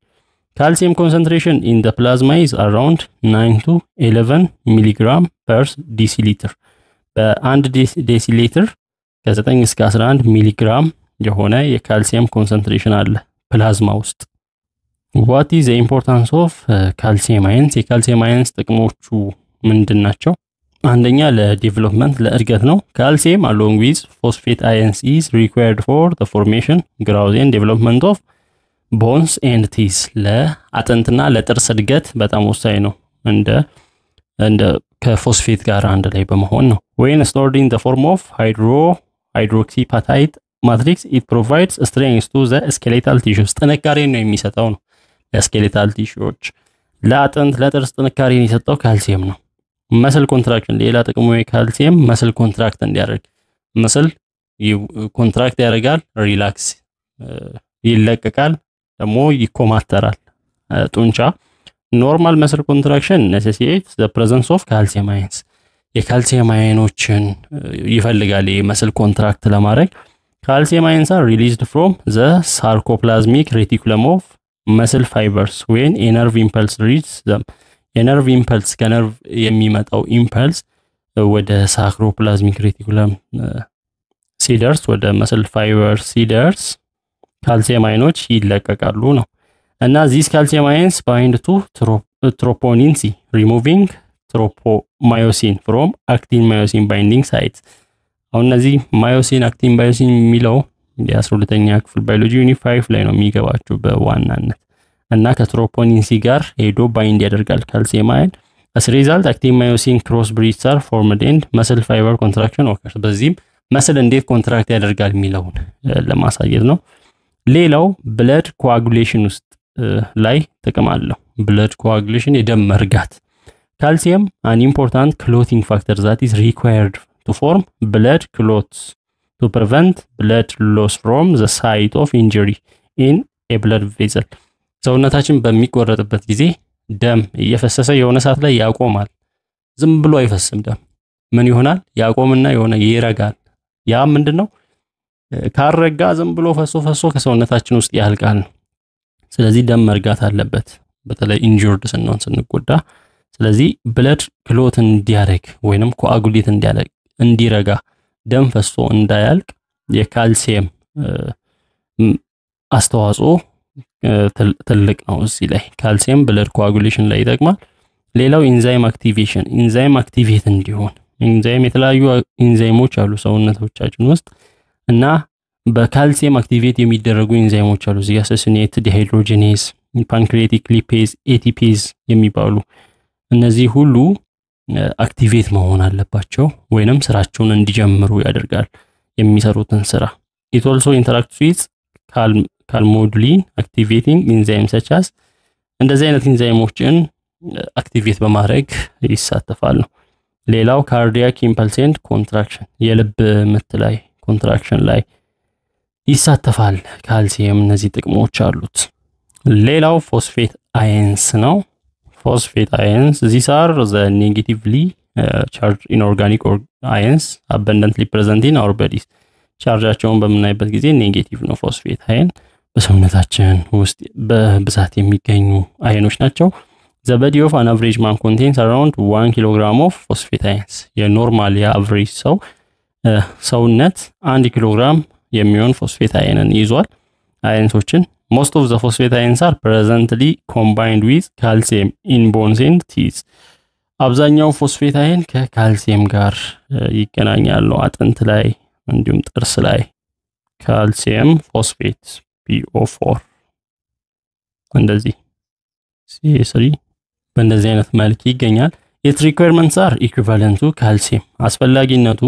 calcium concentration in the plasma is around 9 to 11 mg per deciliter በአንድ ዴሲሊትር ከ9 እስከ 11 ሚሊግራም የሆነ የካልሲየም ኮንሰንትሬሽን አለ ፕላዝማ ውስጥ። what is the importance of calcium ions የካልሲየም አየንስ ጥቅሞቹ ምንድናቸው? አንደኛ ለዲቨሎፕመንት ለእድገት ነው። calcium along with phosphate ions is required for the formation growth and development of bones and teeth ለአጥንትና ለጥርስ እድገት በጣም ወሳኝ ነው። እንደ ከፎስፌት ጋር አንድ ላይ በመሆን ነው። when stored in the form of hydroxyapatite matrix it provides strength to the skeletal tissues ጥንካሬን ነው የሚሰጠው ነው ለስኬሌታል ቲሹዎች። ለአጥንት ለጥርስ ጥንካሬን የሚሰጠው ካልሲየም ነው። መስል ኮንትራክሽን ሌላ ጥቅሙ የካልሲየም መስል ኮንትራክት እንዲያደርግ መስል ኮንትራክት ያደርጋል ሪላክስ ይለቀቃል ደግሞ ይኮማተራል ጡንቻ። normal muscle contraction necessitates the presence of calcium ions የካልሲየም አየኖችን ይፈልጋል የመስል ኮንትራክት ለማድረግ። calcium ions are released from the sarcoplasmic reticulum of muscle fibers when a nerve impulse reaches them የነርቭ ኢምፐልስ ከነርቭ የሚመጣው ኢምፐልስ ወደ ሳክሮፕላዝሚክ ሬቲኩለም ሲደርስ ወደ መስል ፋይበር ሲደርስ ካልሲየም አየኖች ይለቀቃሉ ነው። እና these calcium ions bind to troponin C removing tropomyosin from actin myosin binding sites አሁን እነዚህ ማዮሲን አክቲን ማዮሲን የሚለው የ12ኛ ክፍል ባዮሎጂ ዩኒት 5 ላይ ነው የሚገባቸው በዋናነት እና ከትሮፖኒን ሲ ጋር ሄዶ ባይንድ ያደርጋል ካልሲየም አየን። as a result actin myosin cross bridges are formed and muscle fiber contraction occurs በዚህም መስል እንዴት ኮንትራክት ያደርጋል የሚለውን ለማሳየት ነው። ሌላው ብለድ ኮአጉሌሽን ውስጥ ላይ ጥቅም አለው። ብለድ ኮአጉሌሽን የደም መርጋት Calcium, an important clotting factor that is required to form blood clots to prevent blood loss from the site of injury in a blood vessel. ሰውነታችን በሚቆረጥበት ጊዜ ደም እየፈሰሰ የሆነ ሰዓት ላይ ያቆማል። ዝም ብሎ አይፈስም ደም። ምን ይሆናል? ያቆምና የሆነ ይረጋል። ያ ምንድነው? ካረጋ ዝም ብሎ ፈሶ ከሰውነታችን ውስጥ ያልቃል። ስለዚህ ደም መርጋት አለበት። በተለይ ኢንጁርድ ስንሆን ስንጎዳ ስለዚህ ብለድ ክሎት እንዲያደርግ ወይንም ኮአጉሌት እንዲያደርግ እንዲረጋ ደም ፈሶ እንዳያልቅ የካልሲየም አስተዋጽኦ ትልቅ ነው። እዚህ ላይ ካልሲየም ብለድ ኮአጉሌሽን ላይ ይጠቅማል። ሌላው ኢንዛይም አክቲቬሽን ኢንዛይም አክቲቬት እንዲሆን ኢንዛይም የተለያዩ ኢንዛይሞች አሉ ሰውነቶቻችን ውስጥ እና በካልሲየም አክቲቬት የሚደረጉ ኢንዛይሞች አሉ። እዚህ አሰሲኔት ዲሃይድሮጂኔዝ ፓንክሪያቲክ ሊፔዝ ኤቲፒዝ የሚባሉ እነዚህ ሁሉ አክቲቬት መሆን አለባቸው ወይንም ስራቸውን እንዲጀምሩ ያደርጋል የሚሰሩትን ስራ። it also interacts with calmodulin activating enzymes such as እንደዚህ አይነት ኢንዛይሞችን አክቲቬት በማድረግ ይሳተፋሉ። ሌላው ካርዲያክ ኢምፐልስ ኤንድ ኮንትራክሽን የልብ ምት ላይ ኮንትራክሽን ላይ ይሳተፋል ካልሲየም። እነዚህ ጥቅሞች አሉት። ሌላው ፎስፌት አየንስ ነው። Phosphate ions, these are the negatively charged inorganic ions abundantly present in our bodies. ቻርጃቸውን በምናይበት ጊዜ ኔጌቲቭ ነው። ፎስፌት አየን በሰውነታችን ውስጥ በብዛት የሚገኙ አየኖች ናቸው። The body of an average man contains around 1 kilogram of phosphate ions. የኖርማል የአቨሬጅ ሰው ሰውነት 1 ኪሎግራም የሚሆን ፎስፌት አየንን ይዟል። አየንሶችን most of the phosphate ions are presently combined with calcium in bones and teeth. አብዛኛው ፎስፌት አየን ከካልሲየም ጋር ይገናኛሉ አጥንት ላይ እንዲሁም ጥርስ ላይ። ካልሲየም ፎስፌት PO4 እንደዚህ C3 በእንደዚህ አይነት መልክ ይገኛል። its requirements are equivalent to calcium አስፈላጊነቱ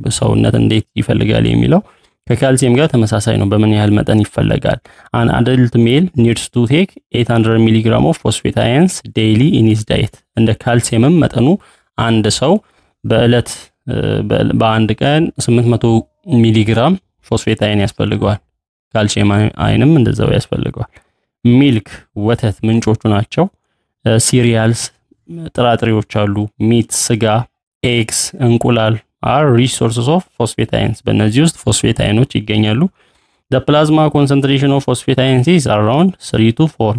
በሰውነት እንዴት ይፈልጋል የሚለው ከካልሲየም ጋር ተመሳሳይ ነው። በምን ያህል መጠን ይፈልጋል? an adult male needs to take 800 mg of phosphate ions daily in his diet. እንደ ካልሲየም መጠኑ አንድ ሰው በእለት በአንድ ቀን 800 ሚሊግራም ፎስፌት አየን ያስፈልገዋል። ካልሲየም አየንም እንደዛው ያስፈልገዋል። ሚልክ ወተት ምንጮቹ ናቸው። ሲሪያልስ ጥራጥሬዎች አሉ። ሚት ስጋ፣ ኤግስ እንቁላል are resources of phosphate ions. በእነዚህ ውስጥ ፎስፌት አየኖች ይገኛሉ። the plasma concentration of phosphate ions is around 3 to 4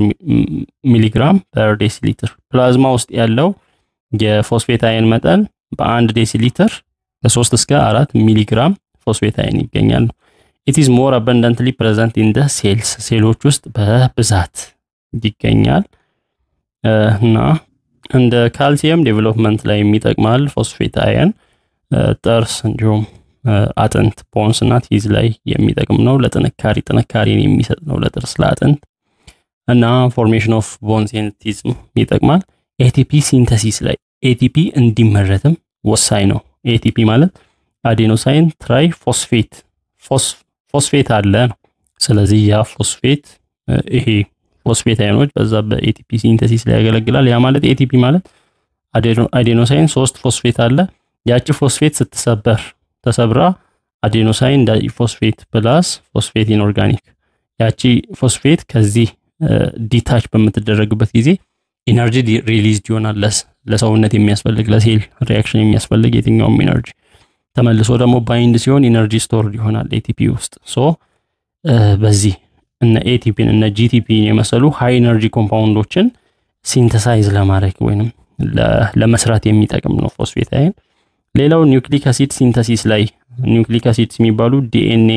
ሚሊግራም per deciliter. ፕላዝማ ውስጥ ያለው የፎስፌት አየን መጠን በ1 ዴሲሊትር ከ3 እስከ 4 ሚሊግራም ፎስፌት አየን ይገኛሉ። it is more abundantly present in the cells. ሴሎች ውስጥ በብዛት ይገኛል እና እንደ ካልሲየም ዴቨሎፕመንት ላይ የሚጠቅማል ፎስፌት አየን። ጥርስ እንዲሁም አጥንት ቦንስ እና ቲዝ ላይ የሚጠቅም ነው። ጥንካሬን የሚሰጥ ነው ለጥርስ ለአጥንት እና ፎርሜሽን ኦፍ ቦንስ ኤንድ ቲዝ ይጠቅማል። ኤቲፒ ሲንተሲስ ላይ ኤቲፒ እንዲመረትም ወሳኝ ነው። ኤቲፒ ማለት አዴኖሳይን ትራይ ፎስፌት ፎስፌት አለ ነው። ስለዚህ ያ ፎስፌት ይሄ ፎስፌት አየኖች በዛ በኤቲፒ ሲንተሲስ ላይ ያገለግላል። ያ ማለት ኤቲፒ ማለት አዴኖሳይን 3 ፎስፌት አለ። ያቺ ፎስፌት ተሰብራ አዴኖሳይን ዳይፎስፌት ፕላስ ፎስፌት ኢንኦርጋኒክ ያቺ ፎስፌት ከዚህ ዲታች በምትደረግበት ጊዜ ኢነርጂ ሪሊዝድ ይሆናል። ለሰውነት የሚያስፈልግ ለሴል ሪአክሽን የሚያስፈልግ የትኛውም ኢነርጂ ተመልሶ ደግሞ ባይንድ ሲሆን ኢነርጂ ስቶርድ ይሆናል ኤቲፒ ውስጥ። በዚህ እነ ኤቲፒን እነ ጂቲፒን የመሰሉ ሃይ ኢነርጂ ኮምፓውንዶችን ሲንተሳይዝ ለማድረግ ወይንም ለመስራት የሚጠቅም ነው ፎስፌት አየን። ሌላው ኒውክሊክ አሲድ ሲንተሲስ ላይ ኒውክሊክ አሲድስ የሚባሉ ዲኤንኤ፣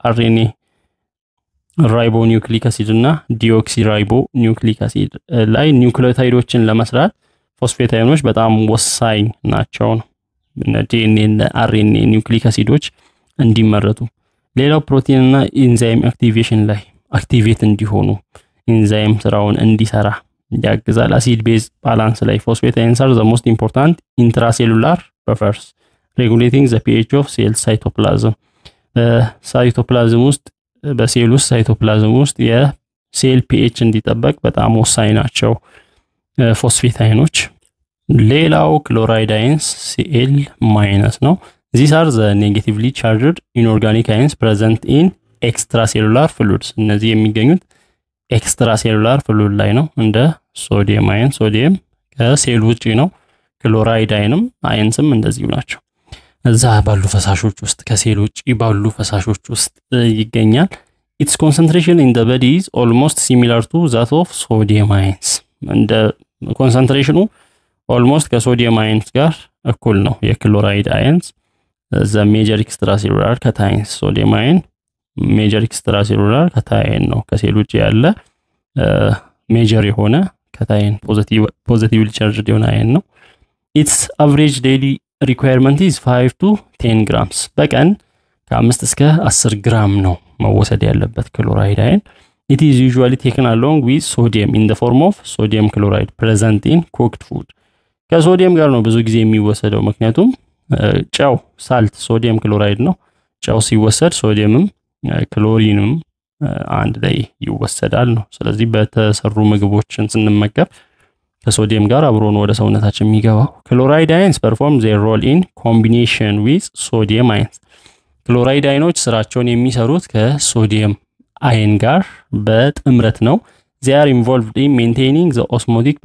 አርኤንኤ፣ ራይቦ ኒውክሊክ አሲድ እና ዲኦክሲ ራይቦ ኒውክሊክ አሲድ ላይ ኒውክሊዮታይዶችን ለመስራት ፎስፌት አየኖች በጣም ወሳኝ ናቸው። እና ዲኤንኤ እና አርኤንኤ ኒውክሊክ አሲዶች እንዲመረቱ። ሌላው ፕሮቲን እና ኢንዛይም አክቲቬሽን ላይ አክቲቬት እንዲሆኑ ኢንዛይም ስራውን እንዲሰራ ያግዛል። አሲድ ቤዝ ባላንስ ላይ ፎስፌት አየንስ are the most important intracellular buffers regulating the pH of cell cytoplasm. ሳይቶፕላዝም ውስጥ በሴል ውስጥ ሳይቶፕላዝም ውስጥ የሴል pH እንዲጠበቅ በጣም ወሳኝ ናቸው ፎስፌት አየኖች። ሌላው ክሎራይድ አየንስ Cl- ነው these are the negatively charged inorganic ions present in extracellular fluids እነዚህ የሚገኙት extracellular fluid ላይ ነው እንደ ሶዲየም አየን ሶዲየም ከሴል ውጪ ነው ክሎራይድ አየንስም እንደዚሁ ናቸው እዛ ባሉ ፈሳሾች ውስጥ ከሴል ውጪ ባሉ ፈሳሾች ውስጥ ይገኛል its concentration in the body is almost similar to that of sodium ions እንደ ኮንሰንትሬሽኑ almost ከሶዲየም አየንስ ጋር እኩል ነው የክሎራይድ አየንስ the major extracellular cation sodium ion major extracellular cation ነው ከሴል ውጪ ያለ major የሆነ cation positively charged የሆነ አየን ነው its average daily requirement is 5 to 10 grams በቀን ከ5 እስከ 10 ግራም ነው መወሰድ ያለበት ክሎራይድ አየን it is usually taken along with sodium in the form of sodium chloride present in cooked food ከሶዲየም ጋር ነው ብዙ ጊዜ የሚወሰደው ምክንያቱም ጨው ሳልት ሶዲየም ክሎራይድ ነው ጨው ሲወሰድ ሶዲየምም ክሎሪንም አንድ ላይ ይወሰዳል ነው ስለዚህ በተሰሩ ምግቦችን ስንመገብ ከሶዲየም ጋር አብሮ ነው ወደ ሰውነታችን የሚገባው ክሎራይድ አየንስ perform their role in combination with sodium ions ክሎራይድ አየኖች ስራቸውን የሚሰሩት ከሶዲየም አየን ጋር በጥምረት ነው they are involved in maintaining the osmotic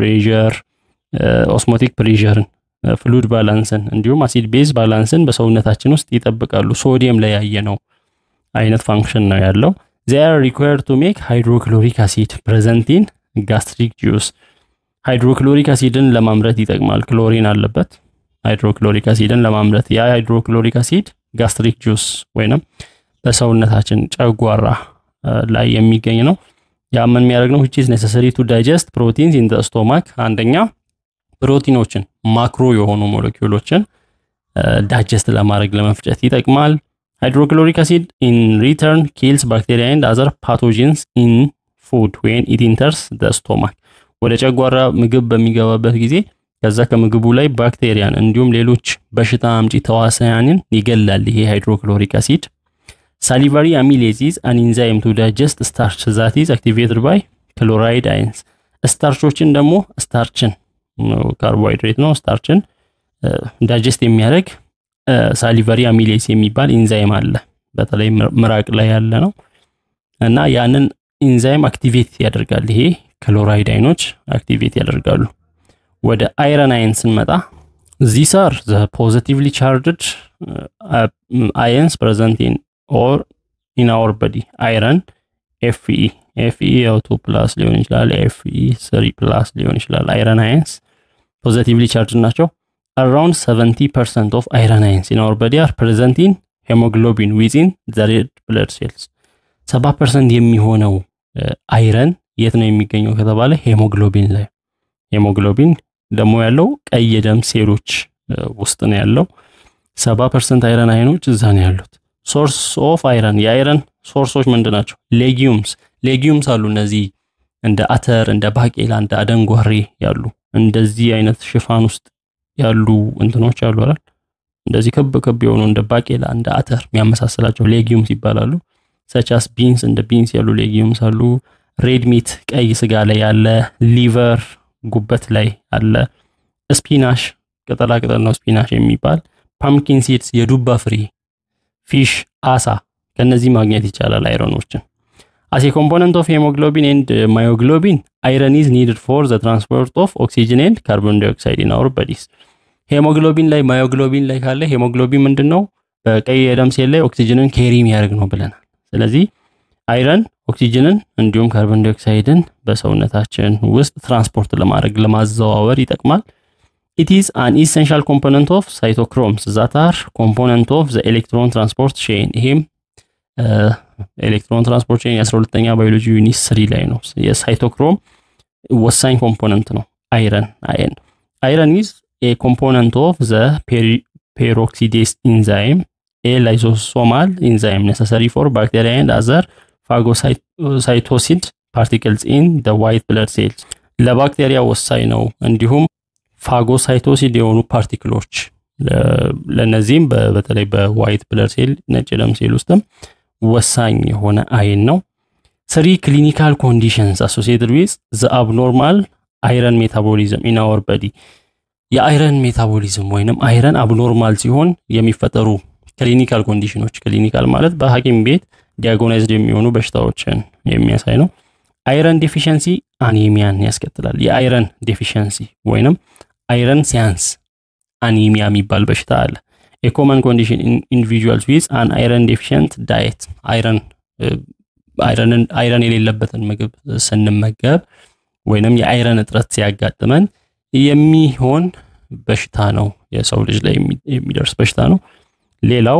pressure fluid balance እንዲሁም acid base balance በሰውነታችን ውስጥ ይጠብቃሉ ሶዲየም ላይ ያየነው አይነት ፋንክሽን ነው ያለው they are required to make hydrochloric acid present in gastric juice hydrochloric acidን ለማምረት ይጠቅማል ክሎሪን አለበት hydrochloric acidን ለማምረት ያ hydrochloric acid gastric juice ወይንም በሰውነታችን ጨጓራ ላይ የሚገኝ ነው ያ ምን የሚያደርግ ነው which is necessary to digest proteins in the stomach አንደኛ ፕሮቲኖችን ማክሮ የሆኑ ሞለኪውሎችን ዳይጀስት ለማድረግ ለመፍጨት ይጠቅማል hydrochloric acid in return kills bacteria and other pathogens in food when it enters the stomach ወደ ጨጓራ ምግብ በሚገባበት ጊዜ ከዛ ከምግቡ ላይ ባክቴሪያን እንዲሁም ሌሎች በሽታ አምጪ ተዋሳያንን ይገላል ይሄ hydrochloric acid salivary amylase is an enzyme to digest starch that is activated by chloride ions ስታርቾችን ደግሞ ስታርችን ካርቦሃይድሬት ነው ስታርችን ዳይጀስት የሚያደርግ salivary amylase የሚባል ኢንዛይም አለ በተለይ ምራቅ ላይ ያለ ነው እና ያንን ኢንዛይም አክቲቬት ያደርጋል ይሄ ክሎራይድ አየኖች አክቲቬት ያደርጋሉ ወደ አይረን አየንስ እንመጣ these are the positively charged ions present in our body iron Fe 2+ ሊሆን ይችላል Fe 3+ ሊሆን ይችላል iron ions positively charged ናቸው around 70% of iron ions in our body are present in hemoglobin within the red blood cells 70% የሚሆነው አይረን የት ነው የሚገኘው ከተባለ ሄሞግሎቢን ላይ ሄሞግሎቢን ደግሞ ያለው ቀይ የደም ሴሎች ውስጥ ነው ያለው 70% አይረን አየኖች እዛ ነው ያሉት ሶርስ ኦፍ አይረን የአይረን ሶርሶች ምንድናቸው ሌጊዩምስ አሉ እነዚህ እንደ አተር እንደ ባቄላ እንደ አደንጓሬ ያሉ እንደዚህ አይነት ሽፋን ውስጥ ያሉ እንትኖች አሉ አይደል እንደዚህ ከብ የሆኑ እንደ ባቄላ እንደ አተር የሚያመሳስላቸው ሌጊዩምስ ይባላሉ such as beans እንደ beans ያሉ ሌጊዩምስ አሉ ሬድ ሚት ቀይ ስጋ ላይ ያለ ሊቨር ጉበት ላይ አለ ስፒናሽ ቅጠላ ነው ስፒናሽ የሚባል ፓምኪን ሲድስ የዱባ ፍሬ ፊሽ አሳ ከነዚህ ማግኘት ይቻላል አይረኖችን as a component of hemoglobin and myoglobin iron is needed for the transport of oxygen and carbon dioxide in our bodies hemoglobin ላይ myoglobin ላይ ካለ hemoglobin ምንድነው በቀይ የደም ሴል ላይ ኦክሲጅንን ኬሪ የሚያደርግ ነው ብለናል ስለዚህ አይረን ኦክሲጅንን እንዲሁም ካርቦን ዳይኦክሳይድን በሰውነታችን ውስጥ ትራንስፖርት ለማድረግ ለማዘዋወር ይጠቅማል it is an essential component of cytochromes that are component of the electron transport chain ይሄም ኤሌክትሮን ትራንስፖርት ቼን 12ኛ ባዮሎጂ ዩኒት 3 ላይ ነው የሳይቶክሮም ወሳኝ ኮምፖነንት ነው አይረን is a component of the peroxidase enzyme a lysosomal enzyme necessary for bacteria and other phagocytosid particles in the white blood cells ለባክቴሪያ ወሳኝ ነው እንዲሁም ፋጎሳይቶሲድ የሆኑ ፓርቲክሎች ለነዚህም በተለይ በዋይት ብለድ ሴል ነጭ ደም ሴል ውስጥም ወሳኝ የሆነ አይን ነው 3 clinical conditions associated with the abnormal iron metabolism in our body የአይረን ሜታቦሊዝም ወይንም አይረን አብኖርማል ሲሆን የሚፈጠሩ ክሊኒካል ኮንዲሽኖች ክሊኒካል ማለት በሐኪም ቤት ዲያግኖዛይዝድ የሚሆኑ በሽታዎችን የሚያሳይ ነው አይረን ዴፊሺየንሲ አኒሚያን ያስከትላል የአይረን ዴፊሺየንሲ ወይንም አይረን ሲያንስ አኒሚያ የሚባል በሽታ አለ a common condition in individuals with an iron deficient diet አይረን የሌለበትን ምግብ ስንመገብ ወይንም የአይረን እጥረት ሲያጋጥመን የሚሆን በሽታ ነው የሰው ልጅ ላይ የሚደርስ በሽታ ነው ሌላው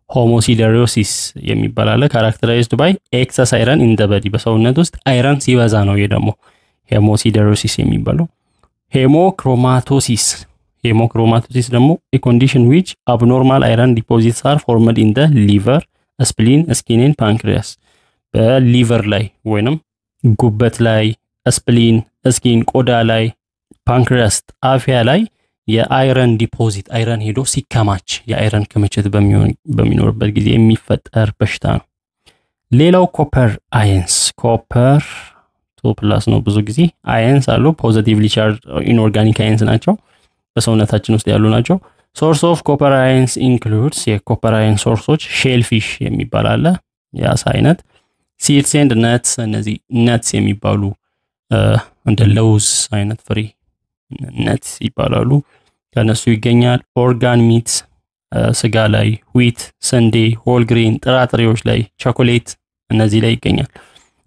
ሆሞሲደሮሲስ የሚባል አለ characterized by excess iron in the body በሰውነት ውስጥ አይረን ሲበዛ ነው ደግሞ ሆሞሲደሮሲስ የሚባለው ሄሞክሮማቶሲስ ደግሞ a condition which abnormal iron deposits are formed in the liver spleen skin and pancreas በሊቨር ላይ ወይንም ጉበት ላይ ስፕሊን ስኪን ቆዳ ላይ ፓንክሪያስ ጣፊያ ላይ የአይረን ዲፖዚት አይረን ሄዶ ሲከማች የአይረን ክምችት በሚኖርበት ጊዜ የሚፈጠር በሽታ ነው ሌላው ኮፐር አየንስ ኮፐር 2+ ነው ብዙ ጊዜ አየንስ አሉ ፖዚቲቭሊ ቻርጅድ ኢንኦርጋኒክ አየንስ ናቸው በሰውነታችን ውስጥ ያሉ ናቸው ሶርስ ኦፍ ኮፐር አየንስ ኢንክሉድስ የኮፐር አየንስ ሶርሶች ሼልፊሽ የሚባል አለ የአሳ አይነት ሲድስ ኤንድ ነትስ እነዚህ ነትስ የሚባሉ እንደ ለውዝ አይነት ፍሬ ነትስ ይባላሉ ከነሱ ይገኛል ኦርጋን ሚት ስጋ ላይ ዊት ሰንዴ ሆል ግሬን ጥራጥሬዎች ላይ ቾኮሌት እነዚህ ላይ ይገኛል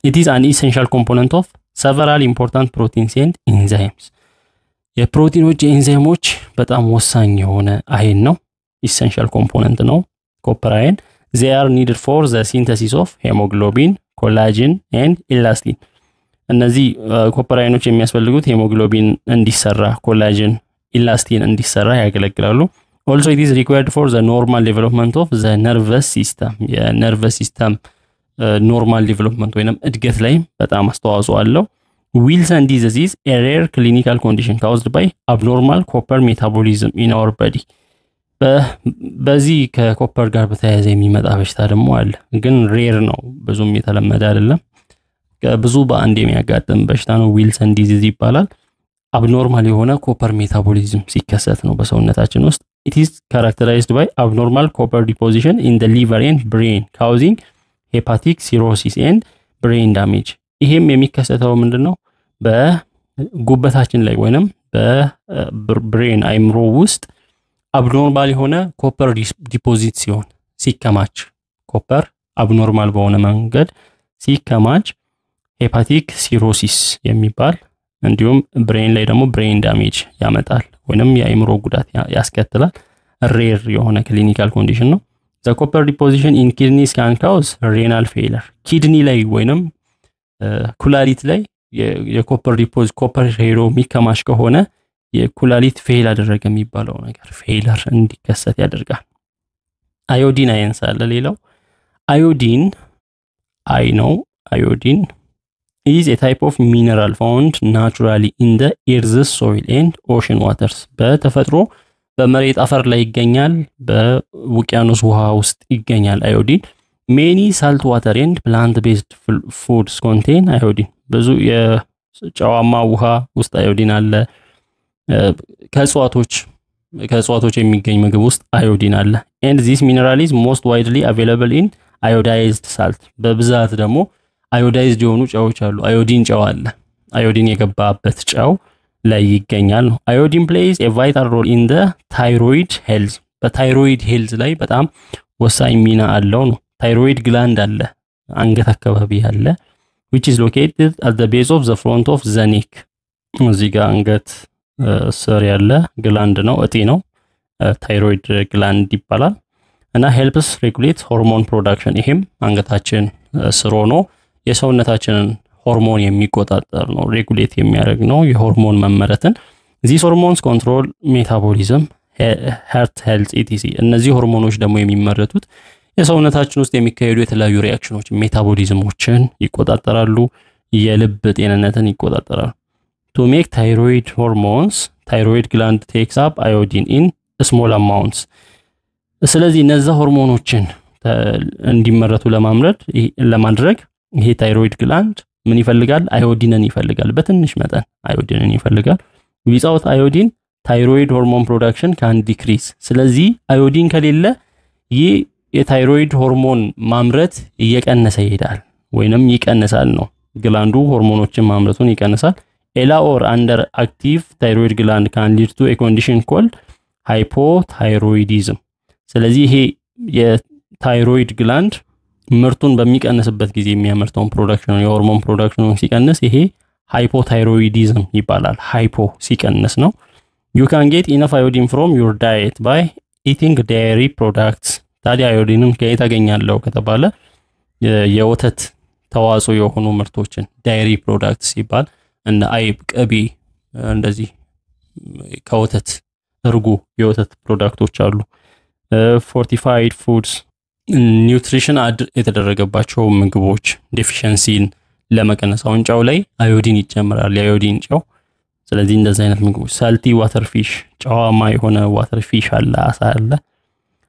it is an essential component of several important proteins and enzymes የፕሮቲኖች የኤንዛይሞች በጣም ወሳኝ የሆነ አይን ነው essential component ነው ኮፐር አይን they are needed for the synthesis of hemoglobin collagen and elastin እነዚህ ኮፐር አይኖች የሚያስፈልጉት ሄሞግሎቢን እንዲሰራ ኮላጅን ኢላስቲን እንዲሰራ ያገለግላሉ also it is required for the normal development of the nervous system የነርቨስ ሲስተም ኖርማል ዴቨሎፕመንት ወይንም እድገት ላይ በጣም አስተዋጽኦ አለው Wilson disease is a rare clinical condition caused by abnormal copper metabolism in our body በዚህ ከኮፐር ጋር በተያያዘ የሚመጣ በሽታ ደግሞ አለ ግን ሬር ነው ብዙም የተለመደ አይደለም ብዙ በአንድ የሚያጋጥም በሽታ ነው ዊልሰን ዲዚዝ ይባላል abnormal የሆነ ኮፐር ሜታቦሊዝም ሲከሰት ነው በሰውነታችን ውስጥ it is characterized by abnormal copper deposition in the liver and brain causing hepatic cirrhosis and brain damage ይሄም የሚከሰተው ምንድነው በጉበታችን ላይ ወይንም በብሬን አይምሮ ውስጥ abnormal የሆነ ኮፐር ዲፖዚት ሲሆን ሲከማች ኮፐር abnormal በሆነ መንገድ ሲከማች hepatic cirrhosis የሚባል እንዲሁም ብሬን ላይ ደግሞ brain damage ያመጣል ወይንም የአይምሮ ጉዳት ያስከትላል ሬር የሆነ ክሊኒካል ኮንዲሽን ነው the copper deposition in kidneys can cause renal failure kidney ላይ ወይንም ኩላሊት ላይ የኮፐር ዲፖዚት ኮፐር ሄሮ ሚከማሽ ከሆነ የኩላሊት ፌል አደረገ የሚባለው ነገር ፌለር እንዲከሰት ያደርጋል አዮዲን አየንሳለ ሌላው አዮዲን iodine is a type of mineral found naturally in the earth's soil and ocean waters በተፈጥሮ በመሬት አፈር ላይ ይገኛል በውቅያኖስ ውሃ ውስጥ ይገኛል አዮዲን many salt water and plant based foods contain iodine ብዙ የጨዋማ ውሃ ውስጥ አዮዲን አለ ከእጽዋቶች የሚገኝ ምግብ ውስጥ አዮዲን አለ and this mineral is most widely available in iodized salt በብዛት ደግሞ iodized የሆኑ ጨዎች አሉ አዮዲን ጨው አለ አዮዲን የገባበት ጨው ላይ ይገኛል ነው iodine plays a vital role in the thyroid health በታይሮይድ ሄልዝ ላይ በጣም ወሳኝ ሚና አለው ነው thyroid gland አለ አንገት አካባቢ ያለ which is located at the base of the front of the neck እዚህ ጋር አንገት ስር ያለ ግላንድ ነው እጢ ነው thyroid gland ይባላል እና helps regulate hormone production ይሄም አንገታችን ስር ሆኖ የሰውነታችንን ሆርሞን የሚቆጣጠር ነው ሬጉሌት የሚያደርግ ነው የሆርሞን መመረትን these hormones control metabolism heart health etc እነዚህ ሆርሞኖች ደግሞ የሚመረቱት የሰውነታችን ውስጥ የሚካሄዱ የተለያዩ ሪአክሽኖች ሜታቦሊዝሞችን ይቆጣጠራሉ የልብ ጤንነትን ይቆጣጠራሉ to make thyroid hormones thyroid gland takes up iodine in small amounts ስለዚህ እነዛ ሆርሞኖችን እንዲመረቱ ለማድረግ ይሄ thyroid gland ምን ይፈልጋል አዮዲንን ይፈልጋል በትንሽ መጠን አዮዲንን ይፈልጋል without iodine ታይሮይድ ሆርሞን ፕሮዳክሽን ካን ዲክሪዝ። ስለዚህ አዮዲን ከሌለ ይህ የታይሮይድ ሆርሞን ማምረት እየቀነሰ ይሄዳል ወይንም ይቀንሳል ነው። ግላንዱ ሆርሞኖችን ማምረቱን ይቀንሳል። ኤላ ኦር አንደር አክቲቭ ታይሮይድ ግላንድ ካን ሊድ ቱ ኤ ኮንዲሽን ኮልድ ሃይፖታይሮይዲዝም። ስለዚህ ይሄ የታይሮይድ ግላንድ ምርቱን በሚቀንስበት ጊዜ የሚያመርተውን ፕሮዳክሽን የሆርሞን ፕሮዳክሽኑን ሲቀንስ ይሄ ሃይፖታይሮይዲዝም ይባላል። ሃይፖ ሲቀንስ ነው። you can get enough iodine from your diet by eating dairy products። ታዲያ አዮዲንን ከየት አገኛለሁ ከተባለ የወተት ተዋጽኦ የሆኑ ምርቶችን ዳይሪ ፕሮዳክትስ ይባል እና አይብ፣ ቅቤ፣ እንደዚህ ከወተት እርጎ የወተት ፕሮዳክቶች አሉ። ፎርቲፋይድ ፉድስ ኒውትሪሽን አድ የተደረገባቸው ምግቦች ዴፊሺየንሲን ለመቀነስ አሁን ጨው ላይ አዮዲን ይጨምራል፣ የአዮዲን ጨው። ስለዚህ እንደዚህ አይነት ምግቦች ሳልቲ ዋተር ፊሽ ጨዋማ የሆነ ዋተር ፊሽ አለ፣ አሳ አለ።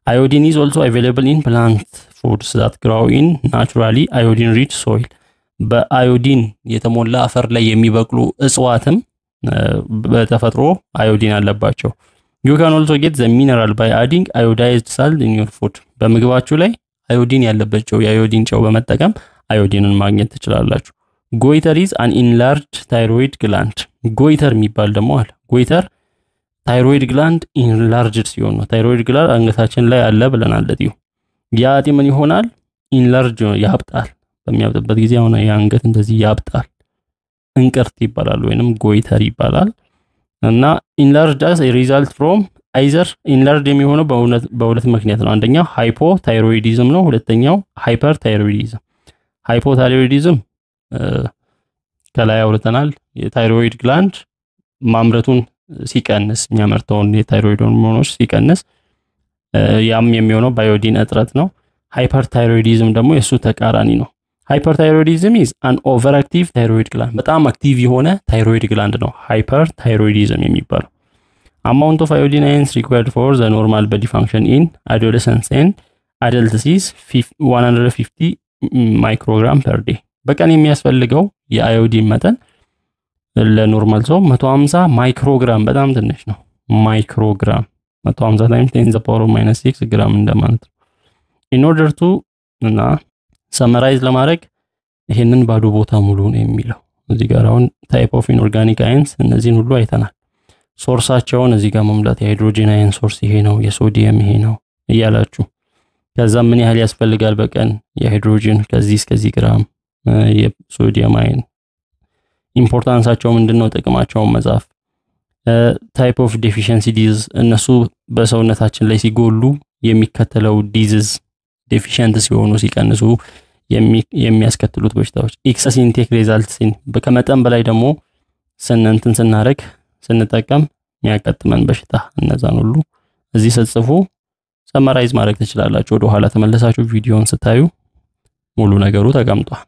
አዮዲን is also available in plant foods that grow in naturally iodine rich soil። በአዮዲን የተሞላ አፈር ላይ የሚበቅሉ እጽዋትም በተፈጥሮ አዮዲን አለባቸው። you can also get the mineral by adding iodized salt in your food። በምግባችሁ ላይ አዮዲን ያለባቸው የአዮዲን ጨው በመጠቀም አዮዲንን ማግኘት ትችላላችሁ። goiter is an enlarged thyroid gland። goiter የሚባል ደግሞ አለ። goiter ታይሮይድ ግላንድ ኢንላርጅድ ሲሆን ነው። ታይሮይድ ግላንድ አንገታችን ላይ አለ ብለናል። ለዲው ያ እጢ ምን ይሆናል? ኢንላርጅ ያብጣል። በሚያብጥበት ጊዜ አሁን የአንገት እንደዚህ ያብጣል። እንቅርት ይባላል ወይንም ጎይተር ይባላል። እና ኢንላርጅ as a result from either ኢንላርጅ የሚሆነው በሁለት ምክንያት ነው። አንደኛው ሃይፖታይሮይዲዝም ነው፣ ሁለተኛው ሃይፐርታይሮይዲዝም። ሃይፖታይሮይዲዝም ከላይ አውርተናል። የታይሮይድ ግላንድ ማምረቱን ሲቀንስ የሚያመርተውን የታይሮይድ ሆርሞኖች ሲቀንስ ያም የሚሆነው ባዮዲን እጥረት ነው። ሃይፐርታይሮይዲዝም ደግሞ የሱ ተቃራኒ ነው። ሃይፐርታይሮይዲዝም is an overactive thyroid gland። በጣም አክቲቭ የሆነ ታይሮይድ ግላንድ ነው ሃይፐርታይሮይዲዝም የሚባለው። amount of iodine ions required for the normal body function in adolescents and adults is 150 microgram per day። በቀን የሚያስፈልገው የአዮዲን መጠን ለኖርማል ሰው 150 ማይክሮግራም በጣም ትንሽ ነው። ማይክሮግራም 150 times 10 the power of -6 ግራም እንደማለት ነው። in order to እና ሰመራይዝ ለማድረግ ይሄንን ባዶ ቦታ ሙሉ ነው የሚለው እዚህ ጋር አሁን ታይፕ ኦፍ ኢንኦርጋኒክ አየንስ እነዚህን ሁሉ አይተናል። ሶርሳቸውን እዚህ ጋር መምላት የሃይድሮጂን አየን ሶርስ ይሄ ነው፣ የሶዲየም ይሄ ነው እያላችሁ ከዛ ምን ያህል ያስፈልጋል በቀን የሃይድሮጂን ከዚህ እስከዚህ ግራም የሶዲየም አየን ኢምፖርታንሳቸው ምንድነው ጥቅማቸው መጻፍ። ታይፕ ኦፍ ዴፊሺየንሲ ዲዝ እነሱ በሰውነታችን ላይ ሲጎሉ የሚከተለው ዲዝዝ ዴፊሺየንት ሲሆኑ ሲቀንሱ የሚያስከትሉት በሽታዎች። ኤክሰስ ኢንቴክ ሪዛልትስ ኢን በከመጠን በላይ ደግሞ ስናረግ ስንጠቀም የሚያጋጥመን በሽታ እነዛን ሁሉ እዚህ ጽፉ ሰመራይዝ ማድረግ ትችላላችሁ። ወደ ኋላ ተመለሳችሁ ቪዲዮውን ስታዩ ሙሉ ነገሩ ተቀምጧል።